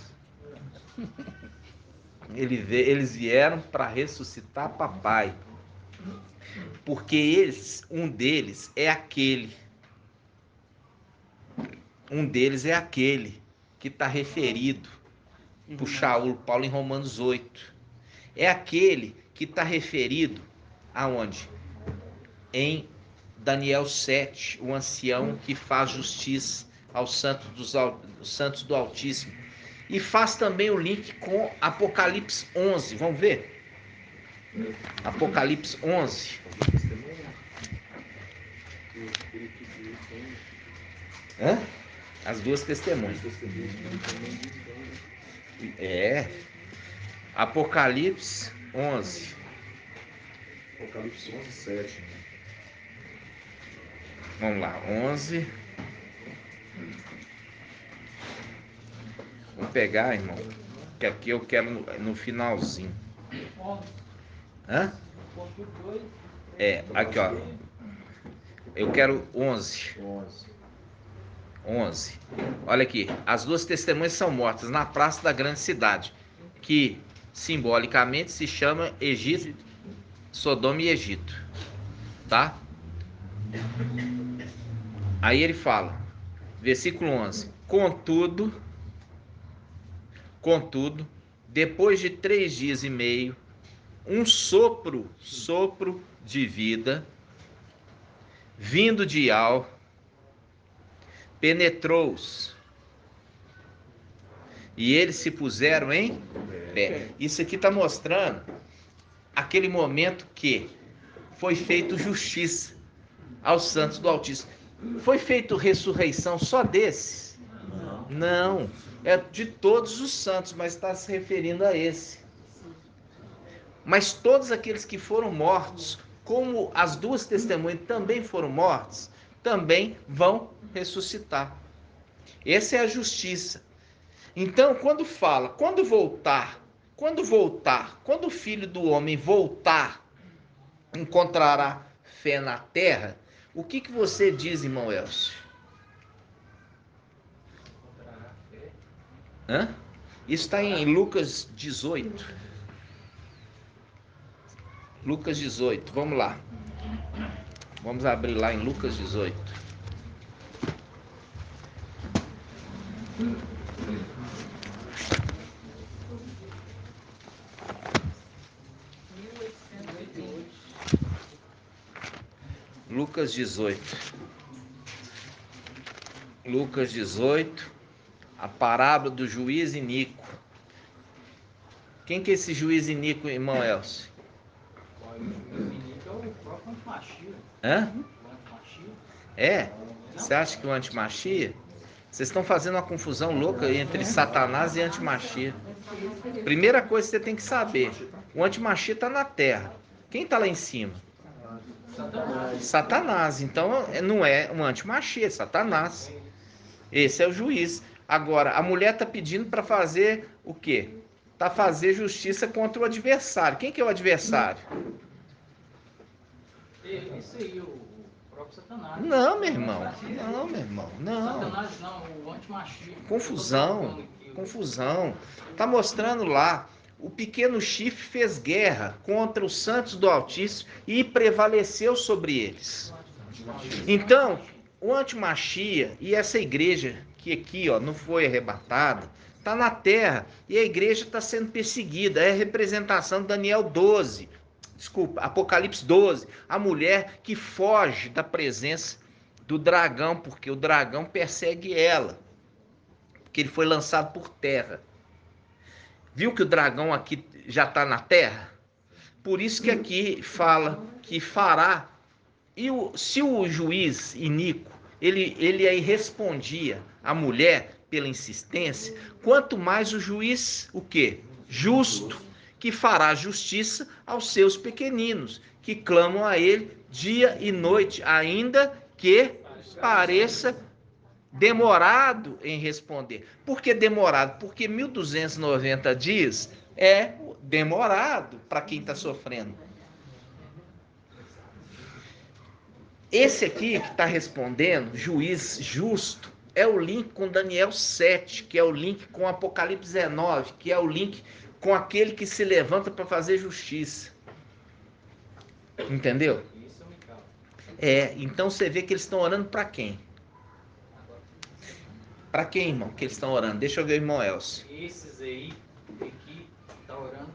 Eles vieram para ressuscitar papai. Porque um deles é aquele que está referido por Paulo em Romanos 8. É aquele que está referido aonde? Em Daniel 7, o ancião que faz justiça aos santos do Altíssimo. E faz também o link com Apocalipse 11. Vamos ver? Apocalipse 11. Hã? As 2 testemunhas. Apocalipse 11. Apocalipse 11, 7. Vamos lá, 11. Vamos pegar, irmão, que aqui eu quero no finalzinho. Hã? Aqui, ó. Eu quero 11. 11. Olha aqui, as 2 testemunhas são mortas na praça da grande cidade, que simbolicamente se chama Egito, Sodoma e Egito, tá? Aí ele fala, versículo 11: Contudo, depois de 3 dias e meio, um sopro de vida, vindo de Yahweh, penetrou-os, e eles se puseram em pé. Isso aqui está mostrando aquele momento que foi feito justiça aos santos do Altíssimo. Foi feito ressurreição só desses? Não, é de todos os santos, mas está se referindo a esse. Mas todos aqueles que foram mortos, como as 2 testemunhas também foram mortos, também vão ressuscitar. Essa é a justiça. Então, quando o Filho do Homem voltar, encontrará fé na terra. O que você diz, irmão Elcio? Hã? Isso está em Lucas 18. Lucas 18, vamos lá. Vamos abrir lá em Lucas 18. Lucas 18. Lucas 18, a parábola do juiz iníquo. Quem que é esse juiz iníquo, irmão Elcio? Hã? Você acha que o antimachia? Vocês estão fazendo uma confusão louca entre Satanás e antimachia. Primeira coisa que você tem que saber: o antimachia está na terra. Quem está lá em cima? Satanás. Então não é um antimachia, é Satanás. Esse é o juiz. Agora, a mulher está pedindo para fazer o quê? Para fazer justiça contra o adversário. Quem que é o adversário? Isso aí, o próprio Satanás. Não, meu irmão. Não. Satanás não, o antimachia. Confusão. Tá mostrando lá. O pequeno chifre fez guerra contra os santos do Altíssimo e prevaleceu sobre eles. Então, o antimachia e essa igreja que aqui, ó, não foi arrebatada, está na terra e a igreja está sendo perseguida. É a representação de Daniel 12, desculpa, Apocalipse 12, a mulher que foge da presença do dragão, porque o dragão persegue ela, porque ele foi lançado por terra. Viu que o dragão aqui já está na terra? Por isso que aqui fala que fará. E se o juiz iníquo, ele aí respondia à mulher pela insistência, quanto mais o juiz, o quê? Justo, que fará justiça aos seus pequeninos, que clamam a ele dia e noite, ainda que pareça demorado em responder. Por que demorado? Porque 1290 dias é demorado para quem está sofrendo. Esse aqui que está respondendo, juiz justo, é o link com Daniel 7, que é o link com Apocalipse 19, que é o link com aquele que se levanta para fazer justiça. Entendeu? Então você vê que eles estão orando para quem? Para quem, irmão, que eles estão orando? Deixa eu ver o irmão Elcio. Esses aí que estão orando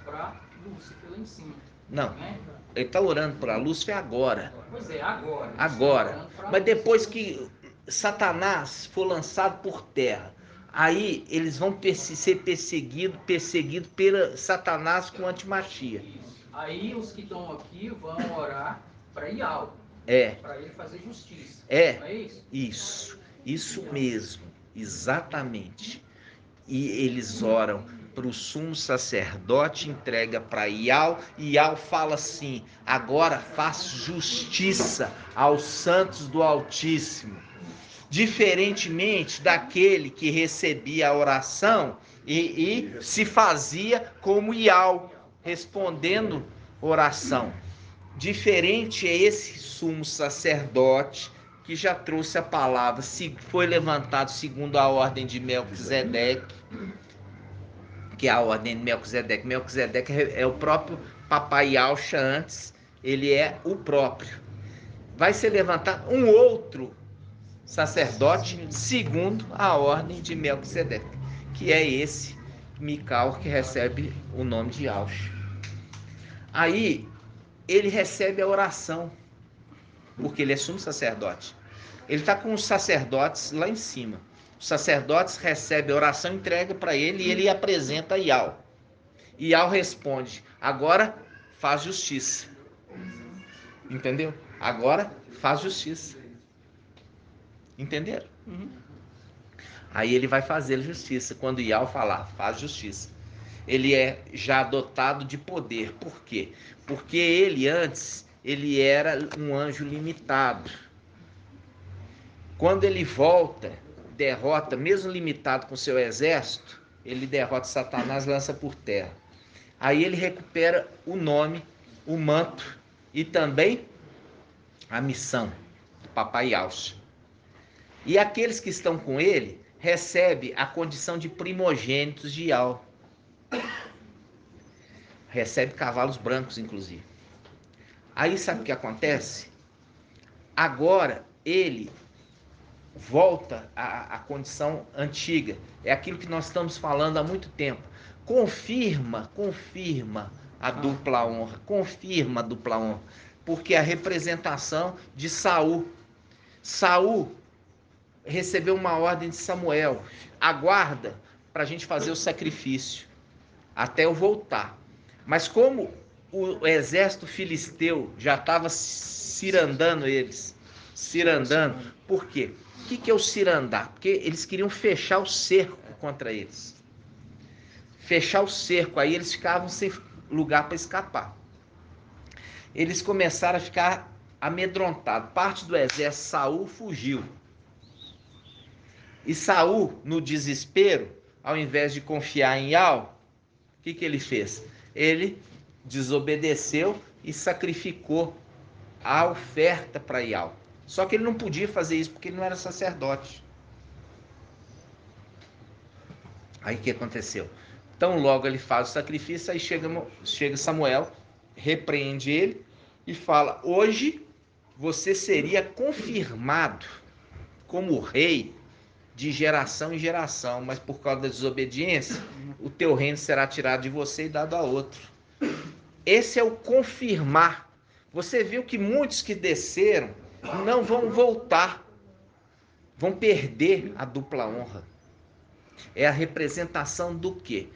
para Lúcifer lá em cima. Não, né? Ele está orando para Lúcifer agora. Pois é, agora. Agora. Mas depois que Satanás for lançado por terra, aí eles vão ser perseguidos pela Satanás com antimachia. Aí os que estão aqui vão orar para Ial. Para ele fazer justiça. Não é isso? Isso mesmo, exatamente. E eles oram para o sumo sacerdote, entrega para Ial, e Ial fala assim: agora faz justiça aos santos do Altíssimo. Diferentemente daquele que recebia a oração e se fazia como Ial, respondendo oração. Diferente é esse sumo sacerdote que já trouxe a palavra, foi levantado segundo a ordem de Melquisedeque, que é a ordem de Melquisedeque. Melquisedeque é o próprio papai Yahshua antes, ele é o próprio. Vai ser levantado um outro sacerdote segundo a ordem de Melquisedeque, que é esse Mical que recebe o nome de Yahshua. Aí ele recebe a oração, porque ele é sumo sacerdote. Ele está com os sacerdotes lá em cima. Os sacerdotes recebem a oração, entrega para ele e ele apresenta a Ial. Ial responde: agora faz justiça. Entendeu? Agora faz justiça. Entenderam? Aí ele vai fazer justiça. Quando Ial falar, faz justiça. Ele é já dotado de poder. Por quê? Porque ele antes, ele era um anjo limitado. Quando ele volta, derrota, mesmo limitado com seu exército, ele derrota Satanás, lança por terra. Aí ele recupera o nome, o manto e também a missão do papai Yahshua. E aqueles que estão com ele recebem a condição de primogênitos de Ial. Recebe cavalos brancos, inclusive. Aí sabe o que acontece? Agora ele volta à condição antiga. É aquilo que nós estamos falando há muito tempo. Confirma a dupla honra. Confirma a dupla honra. Porque a representação de Saul. Saul recebeu uma ordem de Samuel. Aguarda para a gente fazer o sacrifício até eu voltar. Mas como o exército filisteu já estava cirandando eles, por quê? O que é o cirandar? Porque eles queriam fechar o cerco contra eles. Fechar o cerco, aí eles ficavam sem lugar para escapar. Eles começaram a ficar amedrontados. Parte do exército Saul fugiu. E Saul, no desespero, ao invés de confiar em Ial, o que ele fez? Ele desobedeceu e sacrificou a oferta para Ial. Só que ele não podia fazer isso porque ele não era sacerdote. Aí o que aconteceu? Então logo ele faz o sacrifício, aí chega Samuel, repreende ele e fala: hoje você seria confirmado como rei de geração em geração, mas por causa da desobediência, o teu reino será tirado de você e dado a outro. Esse é o confirmar. Você viu que muitos que desceram não vão voltar, vão perder a dupla honra. É a representação do quê?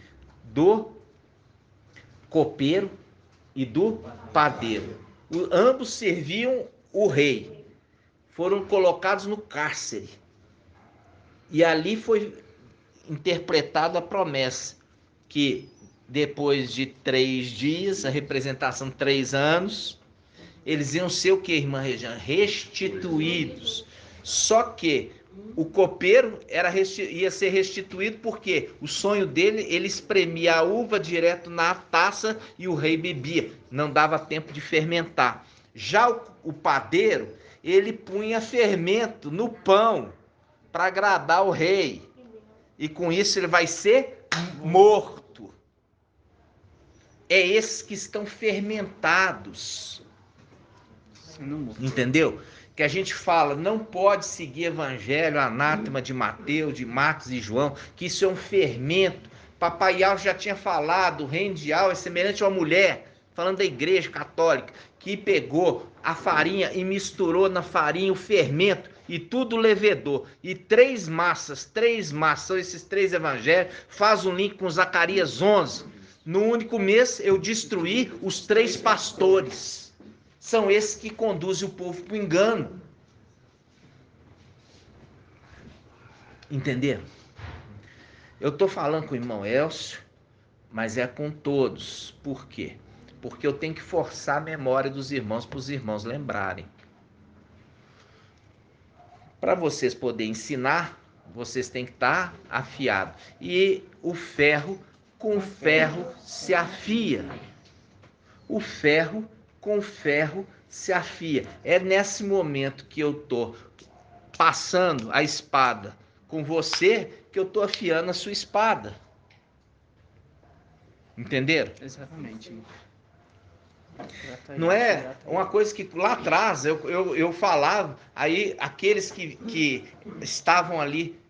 Do copeiro e do padeiro. Ambos serviam o rei. Foram colocados no cárcere. E ali foi interpretada a promessa que depois de 3 dias, a representação 3 anos, eles iam ser o que, irmã Regiane? Restituídos. Só que o copeiro ia ser restituído porque o sonho dele, ele espremia a uva direto na taça e o rei bebia. Não dava tempo de fermentar. Já o padeiro, ele punha fermento no pão para agradar o rei. E com isso ele vai ser morto. É esses que estão fermentados. Entendeu? Que a gente fala, não pode seguir evangelho, anátema de Mateus, de Marcos e João, que isso é um fermento. Papai Al já tinha falado, o reino de Al é semelhante a uma mulher, falando da igreja católica, que pegou a farinha e misturou na farinha o fermento e tudo levedou. E 3 massas, são esses 3 evangelhos, faz um link com Zacarias 11. No único mês eu destruí os 3 pastores. São esses que conduzem o povo para o engano. Entenderam? Eu estou falando com o irmão Elcio, mas é com todos. Por quê? Porque eu tenho que forçar a memória dos irmãos para os irmãos lembrarem. Para vocês poderem ensinar, vocês têm que estar afiados. E o ferro com ferro se afia. O ferro com ferro se afia. É nesse momento que eu estou passando a espada com você que eu estou afiando a sua espada. Entenderam? Exatamente. Não é uma coisa que lá atrás eu falava, aí aqueles que estavam ali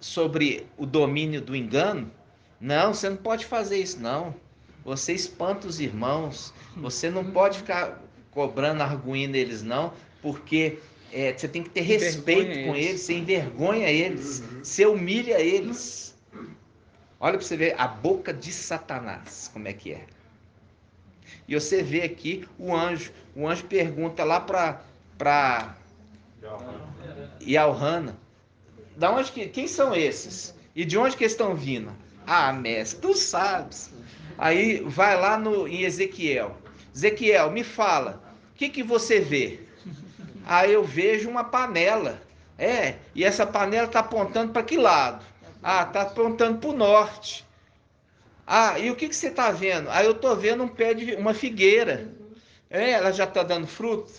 sobre o domínio do engano, não, você não pode fazer isso não. Você espanta os irmãos, você não pode ficar cobrando arguinha neles não, porque você tem que ter respeito com eles, você envergonha eles, você humilha eles. Olha para você ver a boca de Satanás, como é que é. E você vê aqui o anjo pergunta lá para Yalhana, quem são esses? E de onde que eles estão vindo? Ah, mestre, tu sabes. Aí vai lá em Ezequiel. Ezequiel, me fala, o que você vê? Aí eu vejo uma panela. E essa panela está apontando para que lado? Ah, está apontando para o norte. Ah, e o que você está vendo? Ah, eu estou vendo uma figueira. Ela já está dando fruto.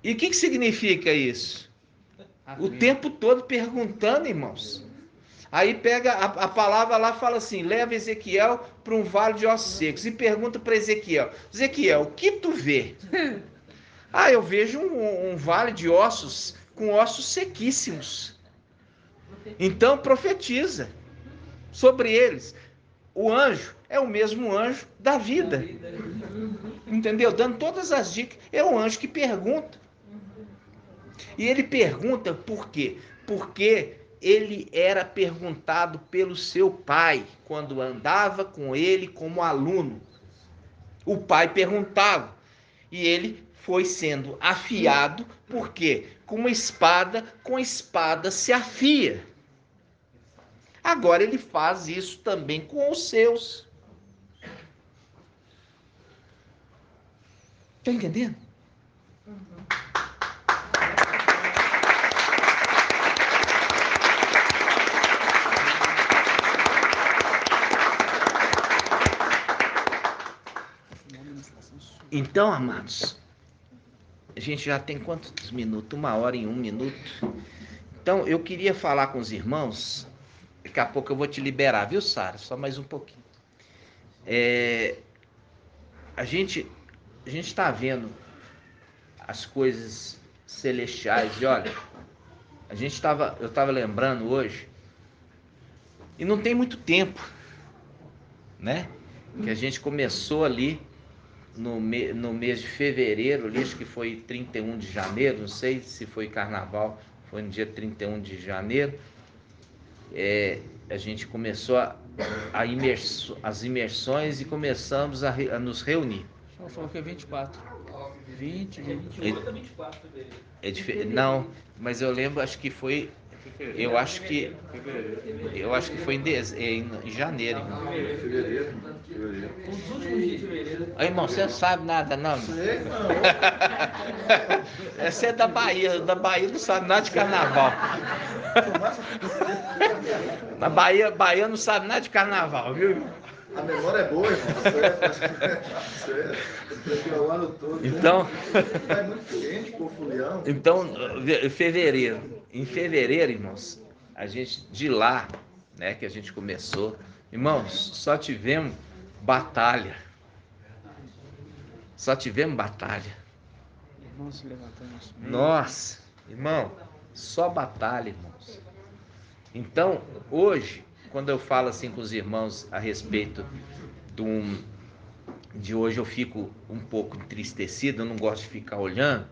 E o que significa isso? O tempo todo perguntando, irmãos. Aí pega a palavra lá e fala assim, leva Ezequiel para um vale de ossos secos. E pergunta para Ezequiel, Ezequiel, o que tu vê? Ah, eu vejo um vale de ossos com ossos sequíssimos. Então profetiza sobre eles. O anjo é o mesmo anjo da vida. Entendeu? Dando todas as dicas. É o anjo que pergunta. E ele pergunta por quê? Porque ele era perguntado pelo seu pai, quando andava com ele como aluno. O pai perguntava. E ele foi sendo afiado, porque com espada se afia. Agora ele faz isso também com os seus. Está entendendo? Então, amados, a gente já tem quantos minutos? 1 hora e 1 minuto. Então, eu queria falar com os irmãos. Daqui a pouco eu vou te liberar, viu, Sara? Só mais um pouquinho. A gente está vendo as coisas celestiais. E olha, eu estava lembrando hoje, e não tem muito tempo, né? Que a gente começou ali no mês de fevereiro, ali, acho que foi 31 de janeiro, não sei se foi carnaval, foi no dia 31 de janeiro, a gente começou as imersões e começamos a nos reunir. Só falou que é 24. 28 a 24 de fevereiro. Não, mas eu lembro, acho que foi. Eu acho que foi em janeiro, irmão. Fevereiro. Os últimos dias de fevereiro. Aí, irmão, você não sabe nada, não, irmão. Sei, não. Você é da Bahia não sabe nada de carnaval. Na Bahia não sabe nada de carnaval, viu? A memória é boa, irmão. Você é o ano todo. Então, É muito quente, pô, Fulião. então, em fevereiro, irmãos, a gente, de lá, né, que a gente começou, irmãos, só tivemos batalha. Irmãos se levantando. Nossa, irmão, só batalha, irmãos. Então, hoje, quando eu falo assim com os irmãos a respeito de hoje, eu fico um pouco entristecido, eu não gosto de ficar olhando.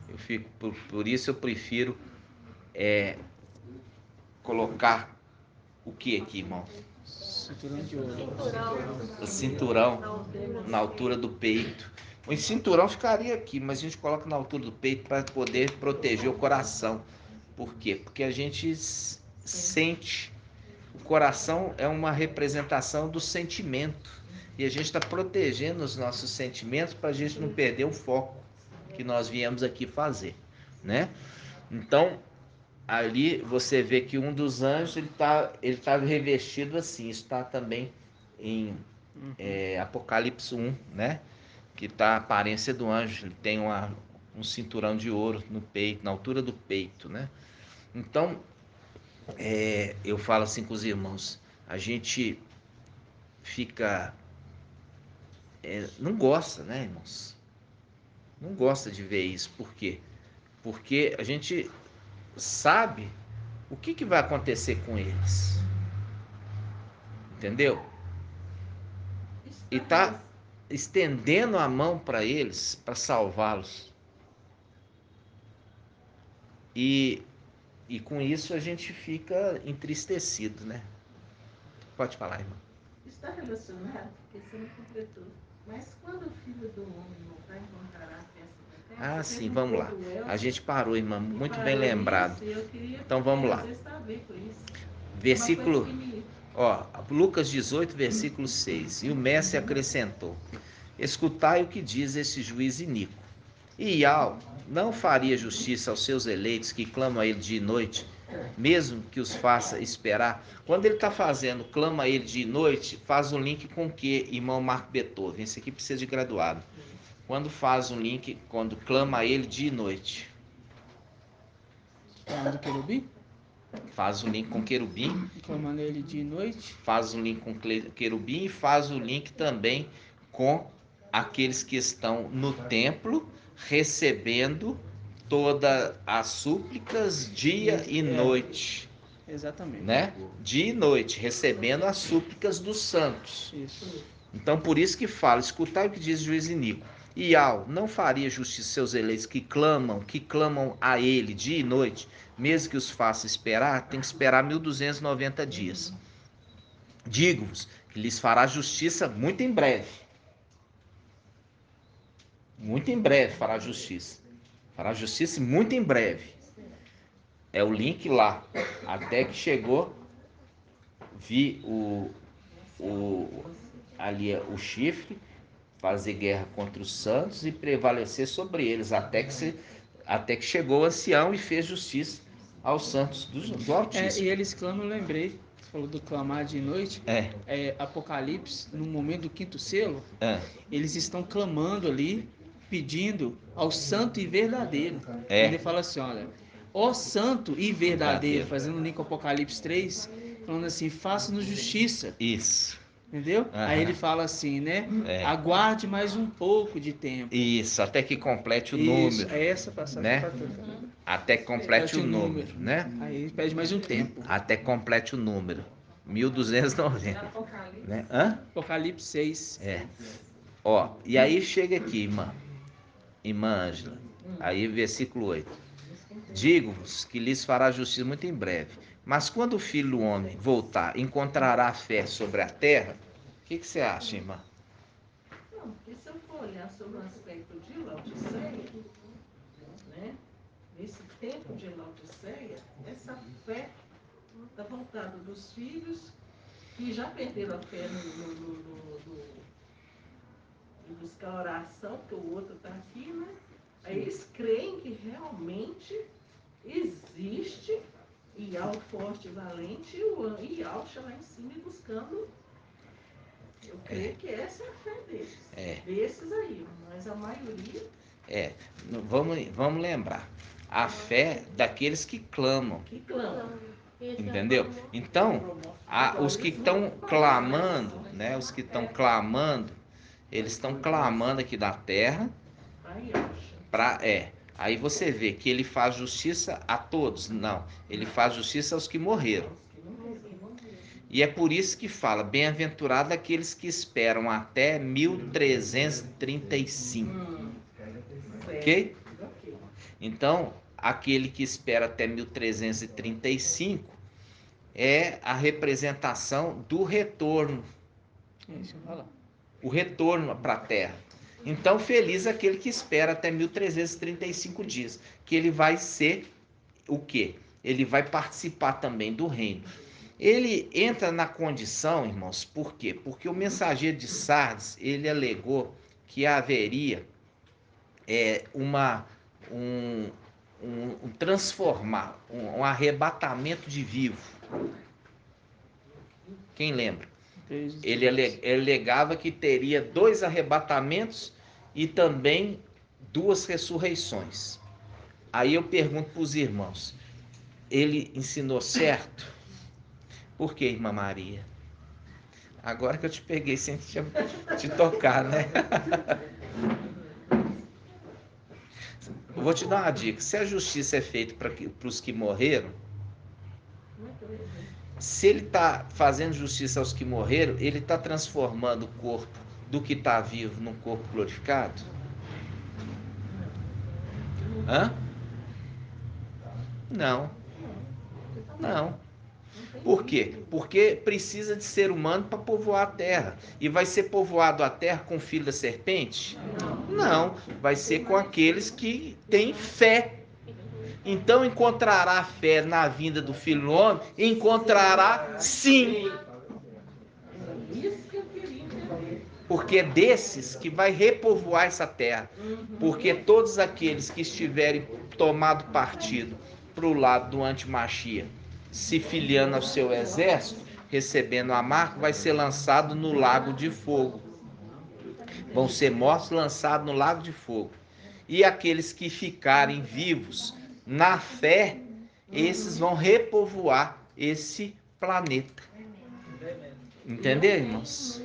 Eu fico, por isso eu prefiro colocar o que aqui, irmão? Cinturão de ouro. O cinturão na altura do peito. O cinturão ficaria aqui, mas a gente coloca na altura do peito para poder proteger o coração. Por quê? Porque a gente sente. O coração é uma representação do sentimento. E a gente está protegendo os nossos sentimentos para a gente não perder o foco que nós viemos aqui fazer, né? Então, ali você vê que um dos anjos ele tá revestido assim. Isso está também em Apocalipse 1, né? Que tá a aparência do anjo. Ele tem um cinturão de ouro no peito, na altura do peito, né? Então, eu falo assim com os irmãos, a gente fica... não gosta, né, irmãos? Não gosta de ver isso. Por quê? Porque a gente sabe o que vai acontecer com eles. Entendeu? E tá estendendo a mão para eles, para salvá-los. E com isso a gente fica entristecido, né? Pode falar, irmão. Está relacionado, porque você não completou. Mas quando o filho do homem voltar, encontrará a festa da terra? Ah, sim, vamos lá. A gente parou, irmão. Muito bem lembrado. Então vamos lá. Versículo... Lucas 18, versículo 6. E o mestre acrescentou: escutai o que diz esse juiz iníquo. Ial não faria justiça aos seus eleitos que clamam a ele dia e noite, mesmo que os faça esperar? Quando ele está fazendo, clama a ele dia e noite, faz um link com o que, irmão Marco Beethoven? Esse aqui precisa de graduado. Quando faz um link, quando clama a ele dia e noite. Do querubim? Faz o link com querubim. Clamando ele dia e noite. Faz o link com querubim e faz o link também com aqueles que estão no templo recebendo todas as súplicas dia e noite. Exatamente. Né? Dia e noite, recebendo as súplicas dos santos. Isso. Então, por isso que fala, escutai o que diz o juiz iníquo. Ial não faria justiça seus eleitos que clamam a ele dia e noite, mesmo que os faça esperar, tem que esperar 1290 dias. Digo-vos que lhes fará justiça muito em breve. Muito em breve fará justiça. Fará justiça muito em breve. É o link lá. Até que chegou, vi ali o chifre, fazer guerra contra os santos e prevalecer sobre eles, até que chegou o ancião e fez justiça aos santos do Altíssimo. E eles clamam, eu lembrei, você falou do clamar de noite, Apocalipse, no momento do quinto selo, eles estão clamando ali, pedindo ao santo e verdadeiro. Ele fala assim, olha, ó santo e verdadeiro, fazendo um link com Apocalipse 3, falando assim, faça-nos justiça. Isso. Entendeu? Aí ele fala assim, né? Aguarde mais um pouco de tempo. Isso, até que complete o número. É essa passagem. Né? Até complete o número, né? Aí pede mais um tempo. Até complete o número. 1290. Né? Hã? Apocalipse 6. Ó, e aí chega aqui, irmã Ângela. Aí, versículo 8. Digo-vos que lhes fará justiça muito em breve. Mas quando o Filho do Homem voltar, encontrará fé sobre a terra? O que você acha, irmã? Não, porque se eu for olhar sobre o aspecto de Laodiceia, né, nesse tempo de Laodiceia, essa fé está voltada dos filhos que já perderam a fé em buscar oração, porque o outro está aqui, né? Aí eles creem que realmente existe Ial forte e valente e Yalcha lá em cima e buscando. Eu creio que essa é a fé deles. Desses aí, mas a maioria. Vamos lembrar. A fé daqueles que clamam. Que clamam. Entendeu? Então, os que estão clamando, né? Os que estão clamando, eles estão clamando aqui da terra. Aí você vê que ele faz justiça a todos. Não, ele faz justiça aos que morreram. E é por isso que fala, bem-aventurado aqueles que esperam até 1335. Ok? Então, aquele que espera até 1335 é a representação do retorno. O retorno para a terra. Então, feliz aquele que espera até 1335 dias, que ele vai ser o quê? Ele vai participar também do reino. Ele entra na condição, irmãos, por quê? Porque o mensageiro de Sardes, ele alegou que haveria transformar, um arrebatamento de vivo. Quem lembra? Ele alegava que teria 2 arrebatamentos e também 2 ressurreições. Aí eu pergunto para os irmãos, ele ensinou certo? Por que, irmã Maria? Agora que eu te peguei sem te tocar, né? Eu vou te dar uma dica. Se a justiça é feita para os que morreram, se ele está fazendo justiça aos que morreram, ele está transformando o corpo do que está vivo num corpo glorificado? Hã? Não. Por quê? Porque precisa de ser humano para povoar a terra. E vai ser povoado a terra com o filho da serpente? Não. Vai ser com aqueles que têm fé. Então encontrará fé na vinda do Filho do Homem? Encontrará sim. Porque é desses que vai repovoar essa terra. Porque todos aqueles que estiverem tomado partido para o lado do antimachia, se filiando ao seu exército, recebendo a marca, vai ser lançado no lago de fogo. Vão ser mortos, lançados no lago de fogo. E aqueles que ficarem vivos na fé, esses vão repovoar esse planeta. Entenderam, irmãos?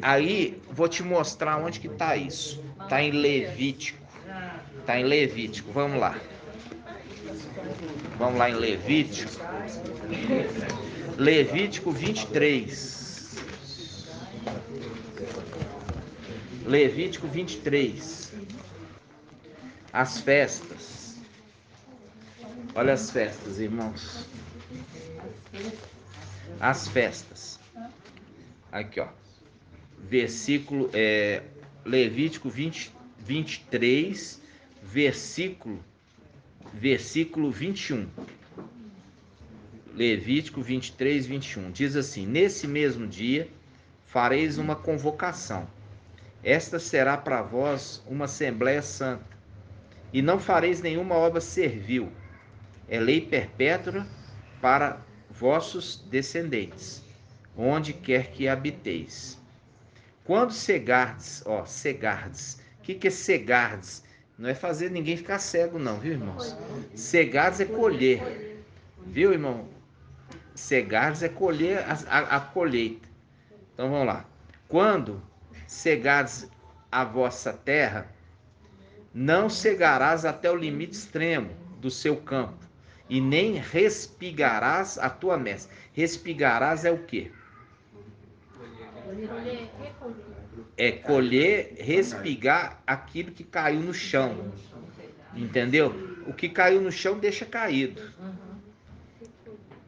Aí vou te mostrar onde que está isso. Está em Levítico. Está em Levítico. Vamos lá. Vamos lá em Levítico. Levítico 23. Levítico 23. As festas. Olha as festas, irmãos. As festas. Aqui, ó. Versículo, Levítico 23, versículo 21. Levítico 23, 21. Diz assim: nesse mesmo dia fareis uma convocação. Esta será para vós uma assembléia santa. E não fareis nenhuma obra servil. É lei perpétua para vossos descendentes, onde quer que habiteis. Quando cegardes, cegardes. O que é cegardes? Não é fazer ninguém ficar cego, não, viu, irmãos? Cegardes é colher. Viu, irmão? Cegardes é colher a colheita. Então vamos lá. Quando cegardes a vossa terra, Não cegarás até o limite extremo do seu campo, e nem respigarás a tua messe. Respigarás é o quê? É colher, respigar aquilo que caiu no chão. Entendeu? O que caiu no chão deixa caído.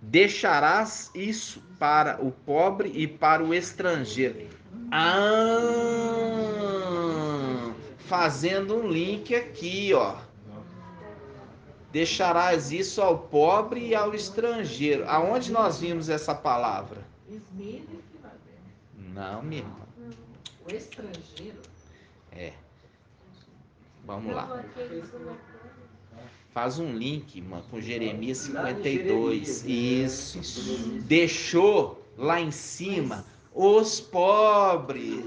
Deixarás isso para o pobre e para o estrangeiro. Fazendo um link aqui, ó. Deixarás isso ao pobre e ao estrangeiro. Aonde nós vimos essa palavra? Não, minha irmã. O estrangeiro? É. Vamos lá. Faz um link, irmã, com Jeremias 52. Isso. Deixou lá em cima os pobres.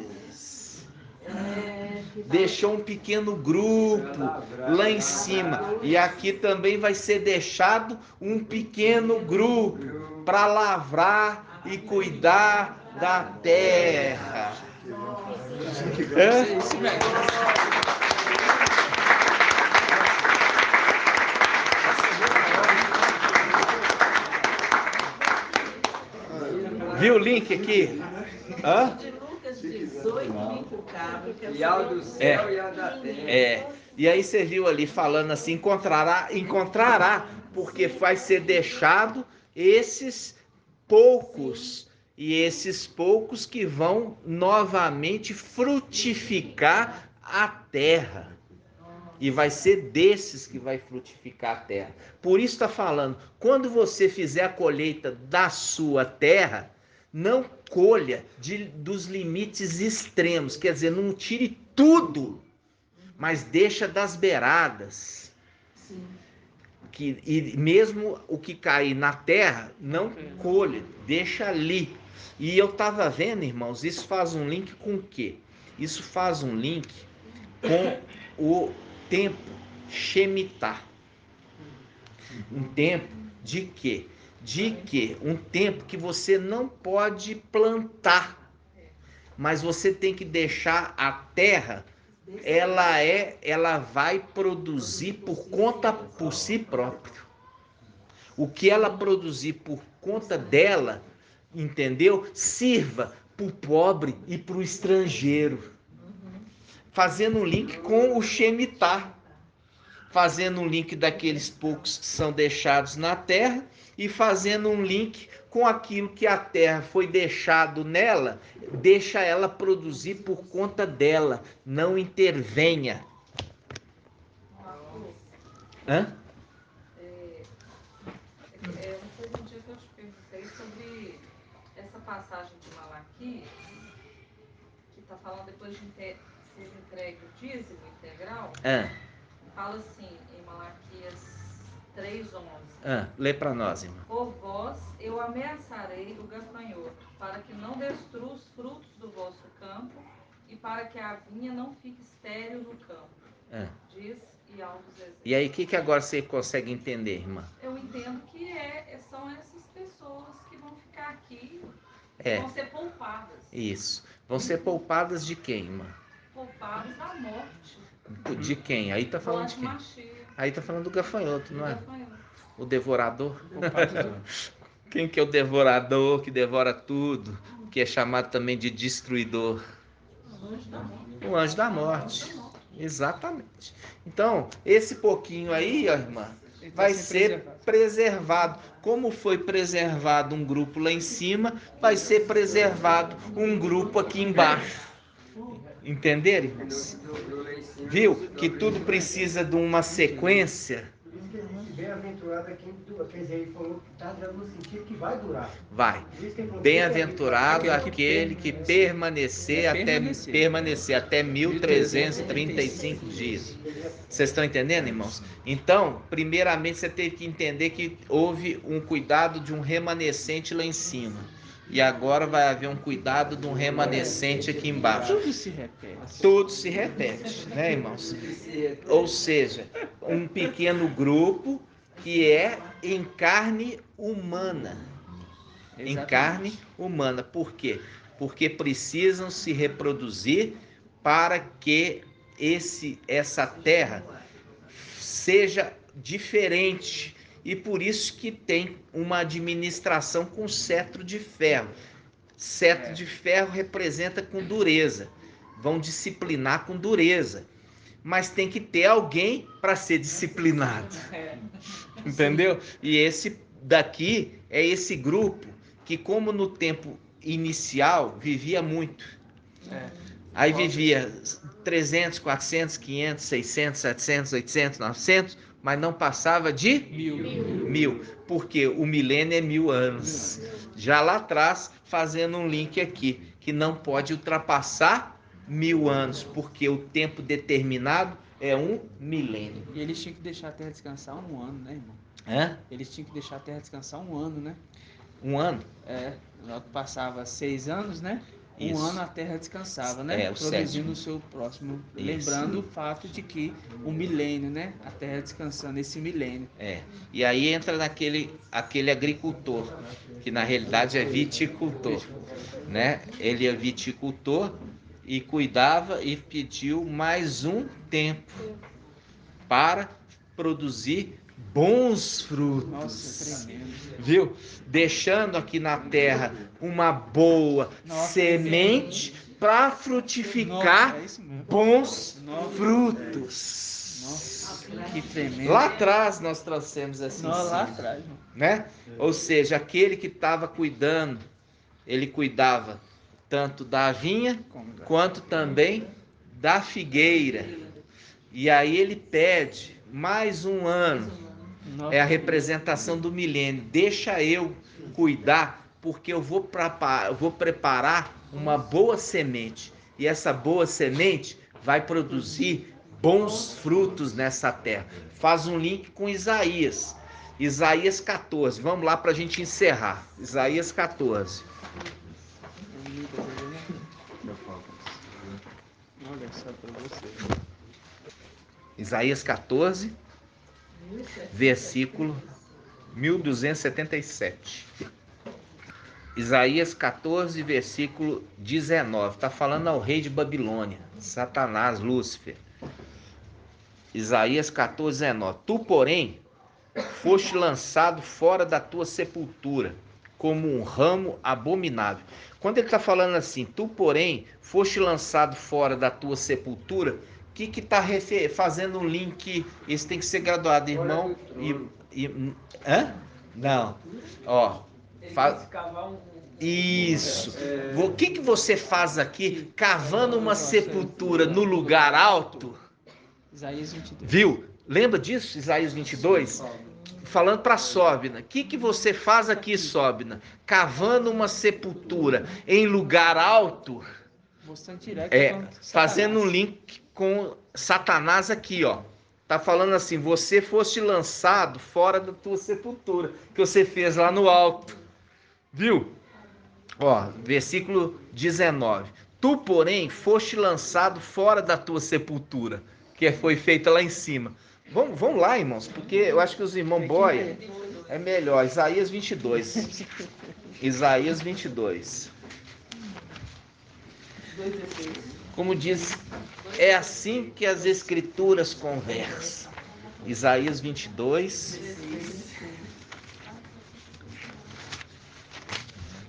Deixou um pequeno grupo lá em cima. E aqui também vai ser deixado um pequeno grupo para lavrar e cuidar da terra. Viu o link aqui? De Lucas 18, e ao do céu e ao da terra. E aí você viu ali falando assim, encontrará, porque vai ser deixado esses poucos, e esses poucos que vão novamente frutificar a terra. E vai ser desses que vai frutificar a terra. Por isso está falando, quando você fizer a colheita da sua terra, não colha dos limites extremos, quer dizer, não tire tudo, mas deixa das beiradas. Sim. E mesmo o que cair na terra, não colhe, deixa ali. E eu estava vendo, irmãos, isso faz um link com o quê? Isso faz um link com o tempo Shemitah. Um tempo de quê? Um tempo que você não pode plantar, mas você tem que deixar a terra, ela vai produzir por si próprio. O que ela produzir por conta dela, entendeu? Sirva para o pobre e para o estrangeiro. Fazendo um link com o Shemitah. Fazendo um link daqueles poucos que são deixados na terra e fazendo um link com aquilo que a terra foi deixado nela, deixa ela produzir por conta dela, não intervenha. Hã? Foi um dia que eu te perguntei sobre essa passagem de Malaquias, que está falando depois de ser entregue o dízimo integral. Fala assim, em Malaquias 3:11. Lê para nós, irmã. Por vós eu ameaçarei o gafanhoto, para que não destrua os frutos do vosso campo, e para que a vinha não fique estéril no campo. Diz Yahweh dos Exércitos. E aí, o que agora você consegue entender, irmã? Eu entendo que são essas pessoas que vão ficar aqui, vão ser poupadas. Isso. Vão ser poupadas de quem, irmã? Poupadas da morte. De quem? Aí tá falando de quem? Aí tá falando do gafanhoto, não é? O devorador. Quem que é o devorador que devora tudo? Que é chamado também de destruidor? O anjo da morte. Exatamente. Então, esse pouquinho aí, ó, irmã, vai ser preservado. Como foi preservado um grupo lá em cima, vai ser preservado um grupo aqui embaixo. Entenderam, irmãos? Viu que tudo precisa de uma sequência? Bem-aventurado é quem ele falou que está dando no sentido que vai durar. Vai. Bem-aventurado aquele que permanecer até 1335 dias. Vocês estão entendendo, irmãos? Então, primeiramente você teve que entender que houve um cuidado de um remanescente lá em cima. E agora vai haver um cuidado de um remanescente aqui embaixo. Tudo se repete. Tudo se repete, né, irmãos? Ou seja, um pequeno grupo que é em carne humana. Exatamente. Em carne humana. Por quê? Porque precisam se reproduzir para que essa terra seja diferente, e por isso que tem uma administração com cetro de ferro. Cetro de ferro representa com dureza, vão disciplinar com dureza, mas tem que ter alguém para ser disciplinado, entendeu? E esse daqui é esse grupo que, como no tempo inicial, vivia muito. Aí vivia 300, 400, 500, 600, 700, 800, 900, mas não passava de 1000, porque o milênio é 1000 anos. Já lá atrás, fazendo um link aqui, que não pode ultrapassar 1000 anos, porque o tempo determinado é um milênio. E eles tinham que deixar a Terra descansar um ano, né, irmão? Eles tinham que deixar a Terra descansar um ano, né? Um ano? Logo passava 6 anos, né? Isso. Um ano a Terra descansava, né? Produzindo o seu próximo. Isso. Lembrando o fato de que o milênio, né? A Terra descansando esse milênio. E aí entra aquele agricultor, que na realidade é viticultor, né? Ele é viticultor e cuidava e pediu mais um tempo para produzir bons frutos. Nossa, tremendo. Viu? Deixando aqui na terra uma boa semente para frutificar bons frutos. Nossa, que tremendo. Lá atrás nós trouxemos essa ensino, lá atrás, né? Ou seja, aquele que estava cuidando, ele cuidava tanto da vinha quanto também da figueira. E aí ele pede mais um ano. É a representação do milênio. Deixa eu cuidar, porque eu vou preparar uma boa semente. E essa boa semente vai produzir bons frutos nessa terra. Faz um link com Isaías. Isaías 14. Vamos lá para a gente encerrar. Isaías 14. Olha só para você. Isaías 14, versículo 1277. Isaías 14, versículo 19. Está falando ao rei de Babilônia, Satanás, Lúcifer. Isaías 14, 19. Tu, porém, foste lançado fora da tua sepultura, como um ramo abominável. Quando ele está falando assim, tu, porém, foste lançado fora da tua sepultura, o que está fazendo um link? Esse tem que ser graduado, irmão. Hã? Não. Ó. Isso. O que você faz aqui, cavando uma sepultura no lugar alto? Isaías 22. Viu? Lembra disso? Isaías 22? Falando para Sóbina. O que você faz aqui, Sóbina? Cavando uma sepultura em lugar alto. Fazendo um link com Satanás aqui, ó. Tá falando assim, você foste lançado fora da tua sepultura, que você fez lá no alto. Viu? Ó, versículo 19. Tu, porém, foste lançado fora da tua sepultura, que foi feita lá em cima. Vamos lá, irmãos, porque eu acho que os irmãos boia é melhor. Isaías 22. Isaías 22. Como diz, é assim que as escrituras conversam. Isaías 22.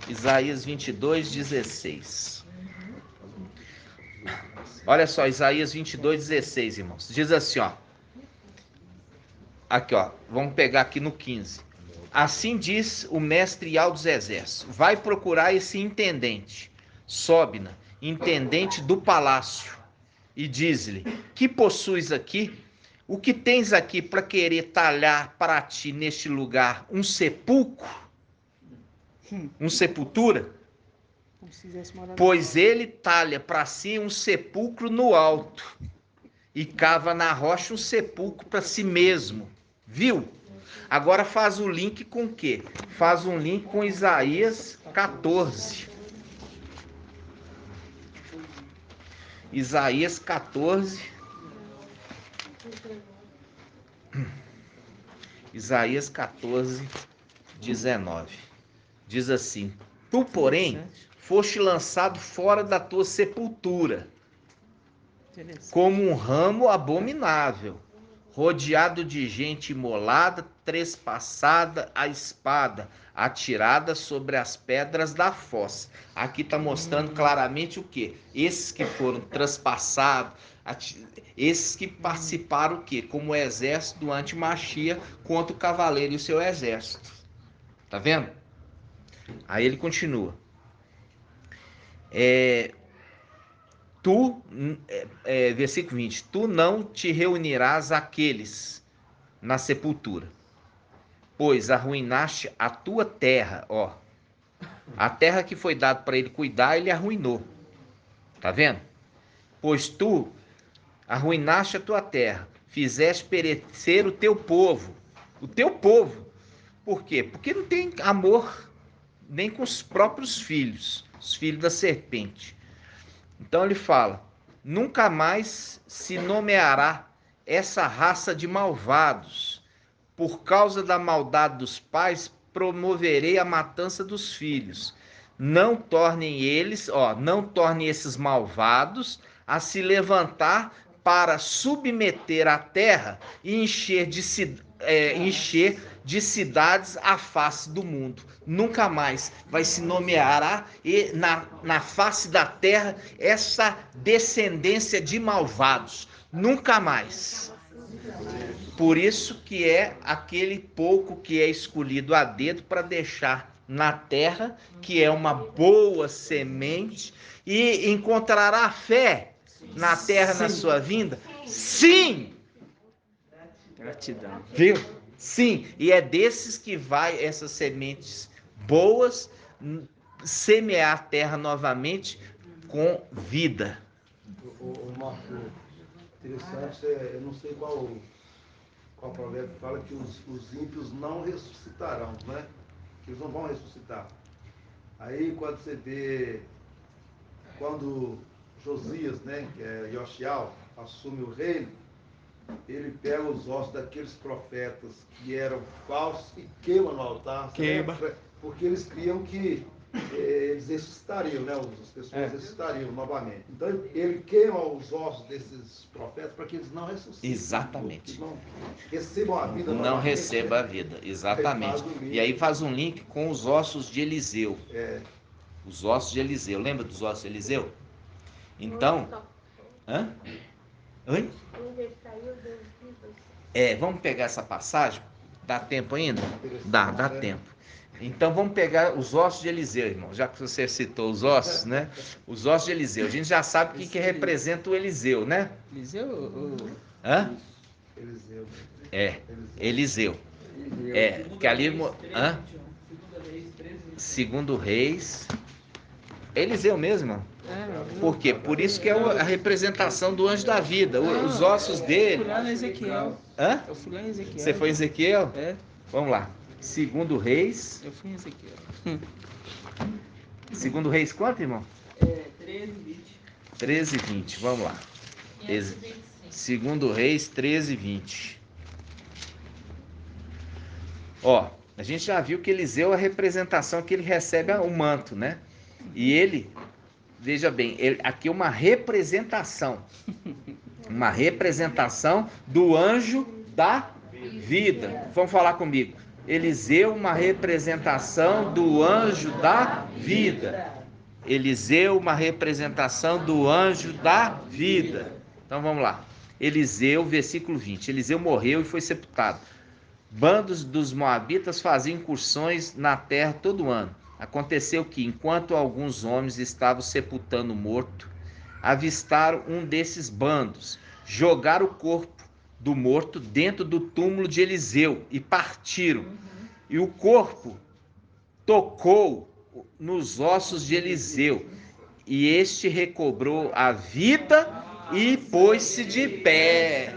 Isaías 22, 16. Olha só, Isaías 22, 16, irmãos. Diz assim, ó. Aqui, ó. Vamos pegar aqui no 15. Assim diz o mestre dos exércitos. Vai procurar esse intendente, Sóbina, intendente do palácio, e diz-lhe: que possuis aqui? O que tens aqui para querer talhar para ti neste lugar um sepulcro? Um sepultura? Pois ele talha para si um sepulcro no alto e cava na rocha um sepulcro para si mesmo. Viu? Agora faz o link com o quê? Faz um link com Isaías 14. Isaías 14. Isaías 14, 19. Diz assim: tu, porém, foste lançado fora da tua sepultura. como um ramo abominável, rodeado de gente imolada, trespassada a espada, atirada sobre as pedras da fossa. Aqui está mostrando claramente o quê? Esses que foram traspassados, esses que participaram o quê? Como o exército do antimachia contra o cavaleiro e o seu exército. Tá vendo? Aí ele continua. Versículo 20. Tu não te reunirás àqueles na sepultura, pois arruinaste a tua terra, ó. A terra que foi dada para ele cuidar, ele arruinou. Tá vendo? Pois tu arruinaste a tua terra, fizeste perecer o teu povo. O teu povo. Por quê? Porque não tem amor nem com os próprios filhos, os filhos da serpente. Então ele fala, nunca mais se nomeará essa raça de malvados. Por causa da maldade dos pais, promoverei a matança dos filhos. Não tornem esses malvados a se levantar para submeter a terra e encher de cidades a face do mundo. Nunca mais vai se nomear na face da terra essa descendência de malvados. Nunca mais. Por isso que é aquele pouco que é escolhido a dedo para deixar na terra, que é uma boa semente, e encontrará fé na terra na sua vinda? Sim! Gratidão. Viu? Sim, e é desses que vai essas sementes boas semear a terra novamente com vida. Marcos, interessante, eu não sei qual provérbio fala que os ímpios não ressuscitarão, né? Que eles não vão ressuscitar. Aí quando você vê, quando Josias, né, que é Yoxial, assume o reino, ele pega os ossos daqueles profetas que eram falsos e queima no altar. Queima. Porque eles criam que eles ressuscitariam, né? As pessoas ressuscitariam novamente. Então ele queima os ossos desses profetas para que eles não ressuscitem. Exatamente. Não recebam a vida. Não receba a vida, exatamente. E aí faz um link com os ossos de Eliseu. Os ossos de Eliseu. Lembra dos ossos de Eliseu? Então... Hã? Oi? Vamos pegar essa passagem? Dá tempo ainda? Dá tempo. Então vamos pegar os ossos de Eliseu, irmão. Já que você citou os ossos, né? Os ossos de Eliseu. A gente já sabe o que representa o Eliseu, né? Eliseu? Hã? Eliseu. Eliseu. Que ali... Hã? Segundo Reis. Eliseu mesmo, irmão. Por quê? Por isso que é a representação do anjo da vida. Os ossos dele... Eu fui lá no Ezequiel. Hã? Eu fui lá em Ezequiel. Você foi em Ezequiel? Vamos lá. Segundo Reis. Eu fui em Ezequiel. Segundo Reis quanto, irmão? 13:20. 13:20. Vamos lá. Segundo Reis 13:20. Ó, a gente já viu que Eliseu é a representação que ele recebe o manto, né? E ele, veja bem, aqui é uma representação. Uma representação do anjo da vida. Vamos falar comigo. Eliseu, uma representação do anjo da vida. Eliseu, uma representação do anjo da vida. Então vamos lá. Eliseu, versículo 20. Eliseu morreu e foi sepultado. Bandos dos moabitas faziam incursões na terra todo ano. Aconteceu que, enquanto alguns homens estavam sepultando o morto, avistaram um desses bandos, jogaram o corpo do morto dentro do túmulo de Eliseu e partiram. E o corpo tocou nos ossos de Eliseu, e este recobrou a vida e pôs-se de pé.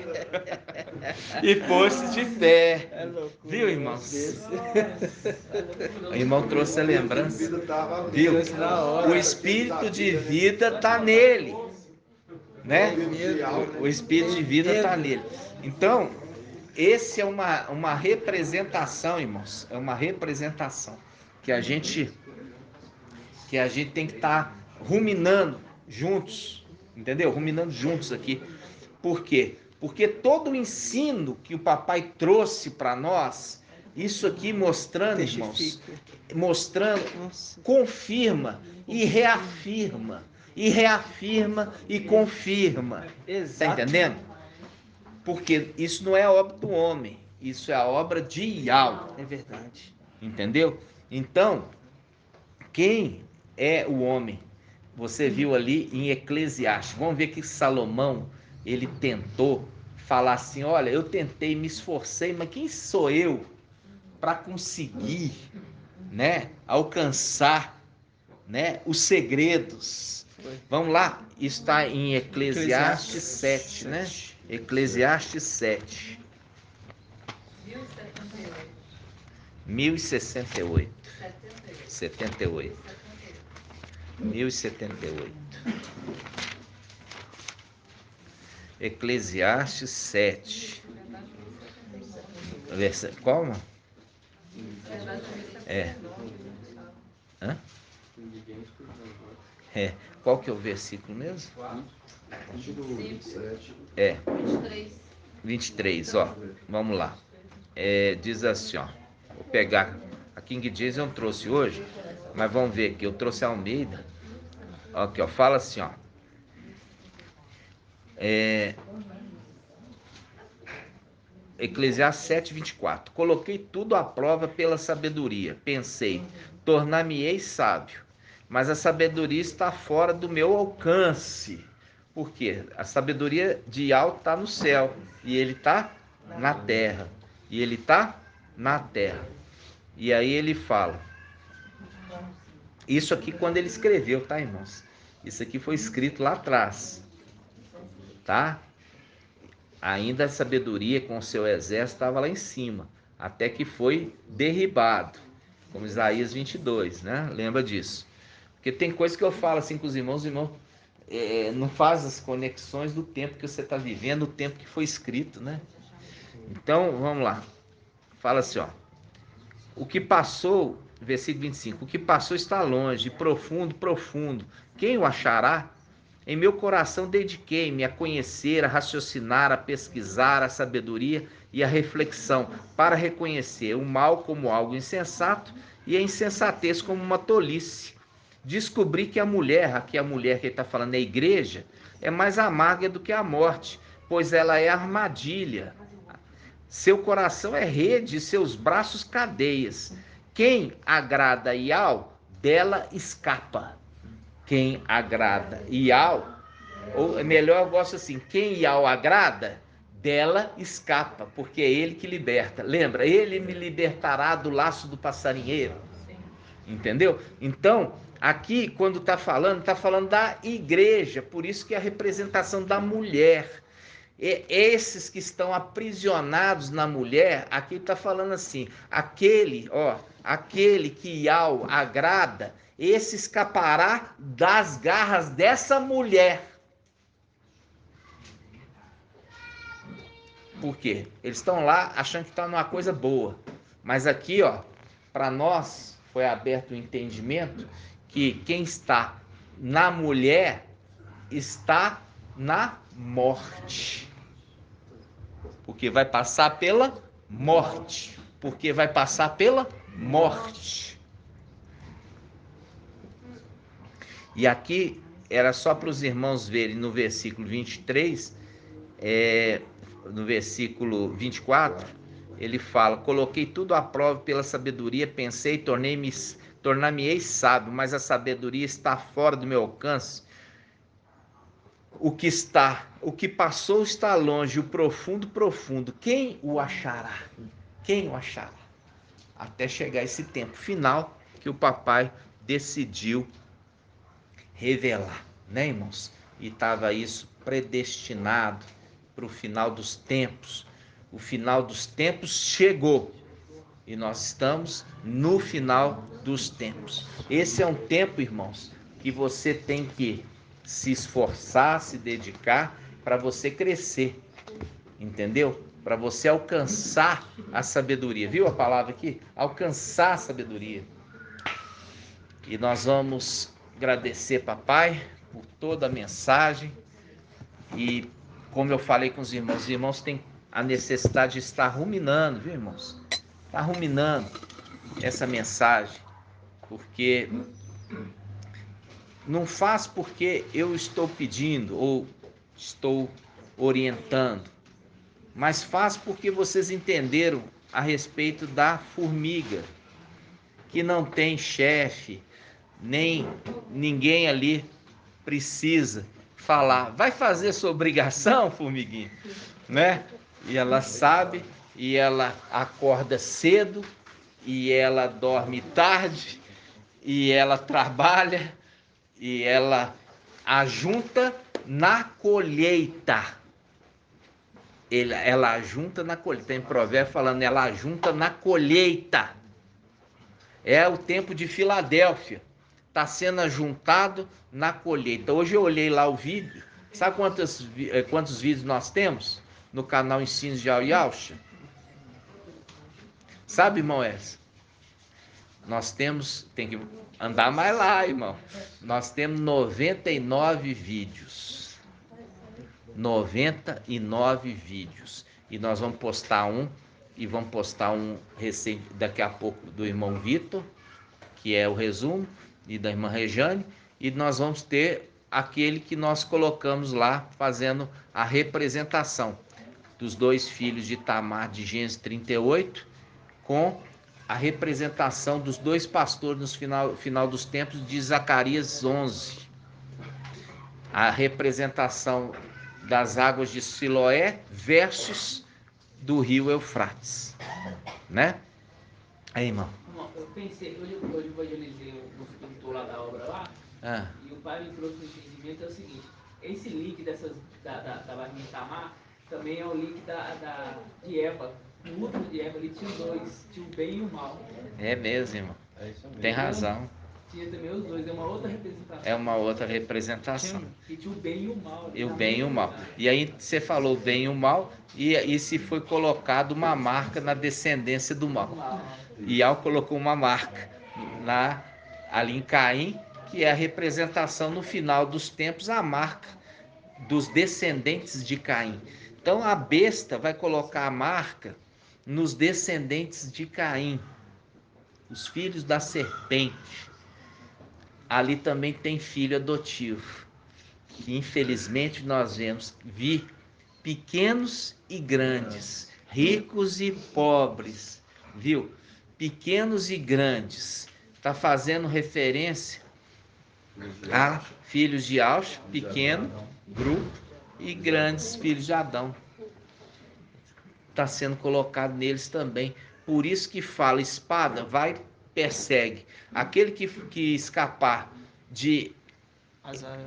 Viu, irmãos? O irmão trouxe a lembrança. Viu? O espírito de vida está nele, né? O espírito de vida está nele. Então, esse é uma representação, irmãos. É uma representação que a gente tem que estar ruminando juntos, entendeu? Ruminando juntos aqui. Por quê? Porque todo o ensino que o papai trouxe para nós, isso aqui mostrando, irmãos, mostrando, confirma e reafirma, e reafirma e confirma. Está entendendo? Porque isso não é a obra do homem, isso é a obra de Yahweh. É verdade. Entendeu? Então, quem é o homem? Você viu ali em Eclesiastes. Vamos ver que Salomão, ele tentou falar assim, olha, eu tentei, me esforcei, mas quem sou eu para conseguir, né, alcançar, né, os segredos? Vamos lá, isso está em Eclesiastes 7, né? Eclesiastes 7. 1068. 78. 1078. Eclesiastes 7. Qual, mano? Hã? Qual que é o versículo mesmo? 23, ó. Vamos lá. Diz assim, ó. Vou pegar. A King James eu não trouxe hoje, mas vamos ver aqui. Eu trouxe a Almeida. Aqui, ó. Fala assim, ó. Eclesiastes 7, 24. Coloquei tudo à prova pela sabedoria. Pensei, tornar-me-ei sábio. Mas a sabedoria está fora do meu alcance. Por quê? A sabedoria de Yahweh está no céu. E ele está na terra. E ele está na terra. E aí ele fala. Isso aqui quando ele escreveu, tá, irmãos? Isso aqui foi escrito lá atrás. Tá? Ainda a sabedoria com o seu exército estava lá em cima. Até que foi derribado. Como Isaías 22, né? Lembra disso. Porque tem coisa que eu falo assim com os irmãos não faz as conexões do tempo que você está vivendo, o tempo que foi escrito, né? Então, vamos lá. Fala assim, ó. O que passou, versículo 25, o que passou está longe, profundo, profundo. Quem o achará? Em meu coração dediquei-me a conhecer, a raciocinar, a pesquisar a sabedoria e a reflexão, para reconhecer o mal como algo insensato e a insensatez como uma tolice. Descobri que a mulher, aqui a mulher que ele está falando é a igreja, é mais amarga do que a morte, pois ela é armadilha. Seu coração é rede, seus braços cadeias. Quem agrada Yahweh, dela escapa. Quem agrada Yahweh, ou melhor, eu gosto assim, quem Yahweh agrada, dela escapa, porque é ele que liberta. Lembra? Ele me libertará do laço do passarinheiro. Entendeu? Então, aqui, quando está falando da igreja, por isso que é a representação da mulher. E esses que estão aprisionados na mulher, aqui está falando assim, aquele que Yahweh agrada, esse escapará das garras dessa mulher. Por quê? Eles estão lá achando que está numa coisa boa. Mas aqui, ó, para nós foi aberto o entendimento que quem está na mulher está na morte. Porque vai passar pela morte. Porque vai passar pela morte. E aqui era só para os irmãos verem no versículo 23, no versículo 24, ele fala, coloquei tudo à prova pela sabedoria, pensei, tornar-me-ei sábio, mas a sabedoria está fora do meu alcance. O que passou está longe, o profundo, profundo. Quem o achará? Quem o achará? Até chegar esse tempo final que o papai decidiu revelar, né, irmãos? E estava isso predestinado para o final dos tempos. O final dos tempos chegou. E nós estamos no final dos tempos. Esse é um tempo, irmãos, que você tem que se esforçar, se dedicar para você crescer, entendeu? Para você alcançar a sabedoria. Viu a palavra aqui? Alcançar a sabedoria. E nós vamos agradecer, papai, por toda a mensagem. E como eu falei com os irmãos têm a necessidade de estar ruminando, viu, irmãos? Está ruminando essa mensagem, porque não faz porque eu estou pedindo ou estou orientando, mas faz porque vocês entenderam a respeito da formiga, que não tem chefe, nem ninguém ali precisa falar, vai fazer sua obrigação, formiguinha, né? E ela sabe, e ela acorda cedo, e ela dorme tarde, e ela trabalha, e ela ajunta na colheita. Ela ajunta na colheita. Tem provérbio falando, ela ajunta na colheita. É o tempo de Filadélfia. Está sendo ajuntado na colheita. Hoje eu olhei lá o vídeo. Sabe quantos vídeos nós temos no canal Ensinos de Yalcha? Sabe, irmão Edson? Nós temos, tem que andar mais lá, irmão. Nós temos 99 vídeos. 99 vídeos. E nós vamos postar um, e vamos postar um recente daqui a pouco do irmão Vitor, que é o resumo, e da irmã Rejane, e nós vamos ter aquele que nós colocamos lá, fazendo a representação dos dois filhos de Tamar, de Gênesis 38, com a representação dos dois pastores no final dos tempos de Zacarias 11. A representação das águas de Siloé versus do rio Eufrates, né? Aí, irmão. Eu pensei, hoje eu evangelizei o pintor lá da obra lá, e o pai me trouxe um entendimento, é o seguinte, esse link da Barrinha Tamar também é o link de Eva. No último de Eva ali tinha dois, tinha o bem e o mal. É mesmo, irmão. Tem razão. Tinha também os dois, é uma outra representação. É uma outra representação. E tinha o bem e o mal. E o bem e o mal. E aí você falou o bem e o mal, e se foi colocado uma marca na descendência do mal. E Al colocou uma marca ali em Caim, que é a representação no final dos tempos, a marca dos descendentes de Caim. Então a besta vai colocar a marca nos descendentes de Caim, os filhos da serpente. Ali também tem filho adotivo, que infelizmente nós vi pequenos e grandes, ricos e pobres, viu? Pequenos e grandes. Está fazendo referência a filhos de Aush, pequeno grupo, e grandes filhos de Adão. Está sendo colocado neles também. Por isso que fala, espada, vai, persegue. Aquele que escapar de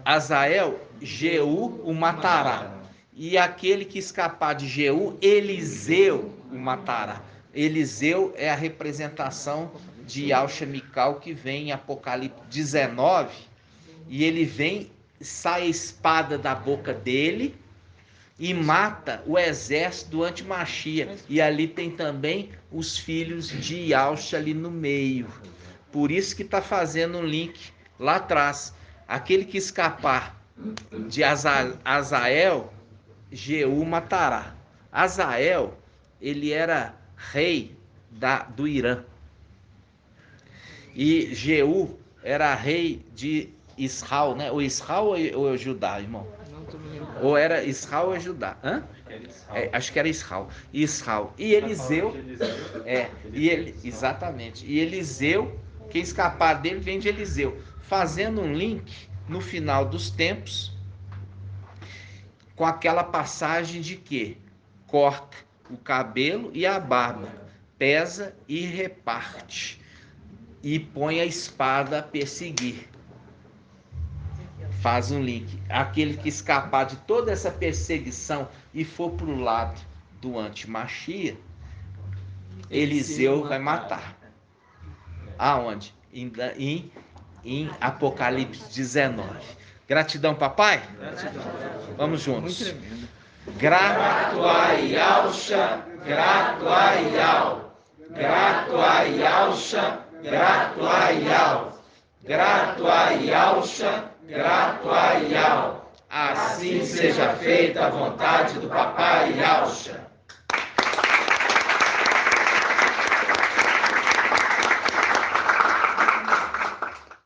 Azael, Jeú o matará. E aquele que escapar de Jeú, Eliseu o matará. Eliseu é a representação de Yalcha Mical, que vem em Apocalipse 19, e ele vem, sai a espada da boca dele e mata o exército do Antimachia. E ali tem também os filhos de Yalcha ali no meio. Por isso que está fazendo um link lá atrás. Aquele que escapar de Azael, Jeú matará. Azael, ele era rei do Irã. E Jeú era rei de Israel, né? O Israel ou Judá, irmão? Ou era Israel ou Judá? Hã? Acho que era Israel. Israel. E Eliseu, exatamente. E Eliseu, quem escapar dele vem de Eliseu, fazendo um link no final dos tempos com aquela passagem de que corta o cabelo e a barba, pesa e reparte, e põe a espada a perseguir. Faz um link. Aquele que escapar de toda essa perseguição e for para o lado do Antimachia, Eliseu vai matar. Aonde? Em Apocalipse 19. Gratidão, papai? Gratidão. Vamos juntos. Muito tremendo. Grato a Yalcha, grato a Yal. Grato a Yalcha, grato a Yal. Grato a Yalcha, grato a Yal. Assim seja feita a vontade do Papai Yaucha.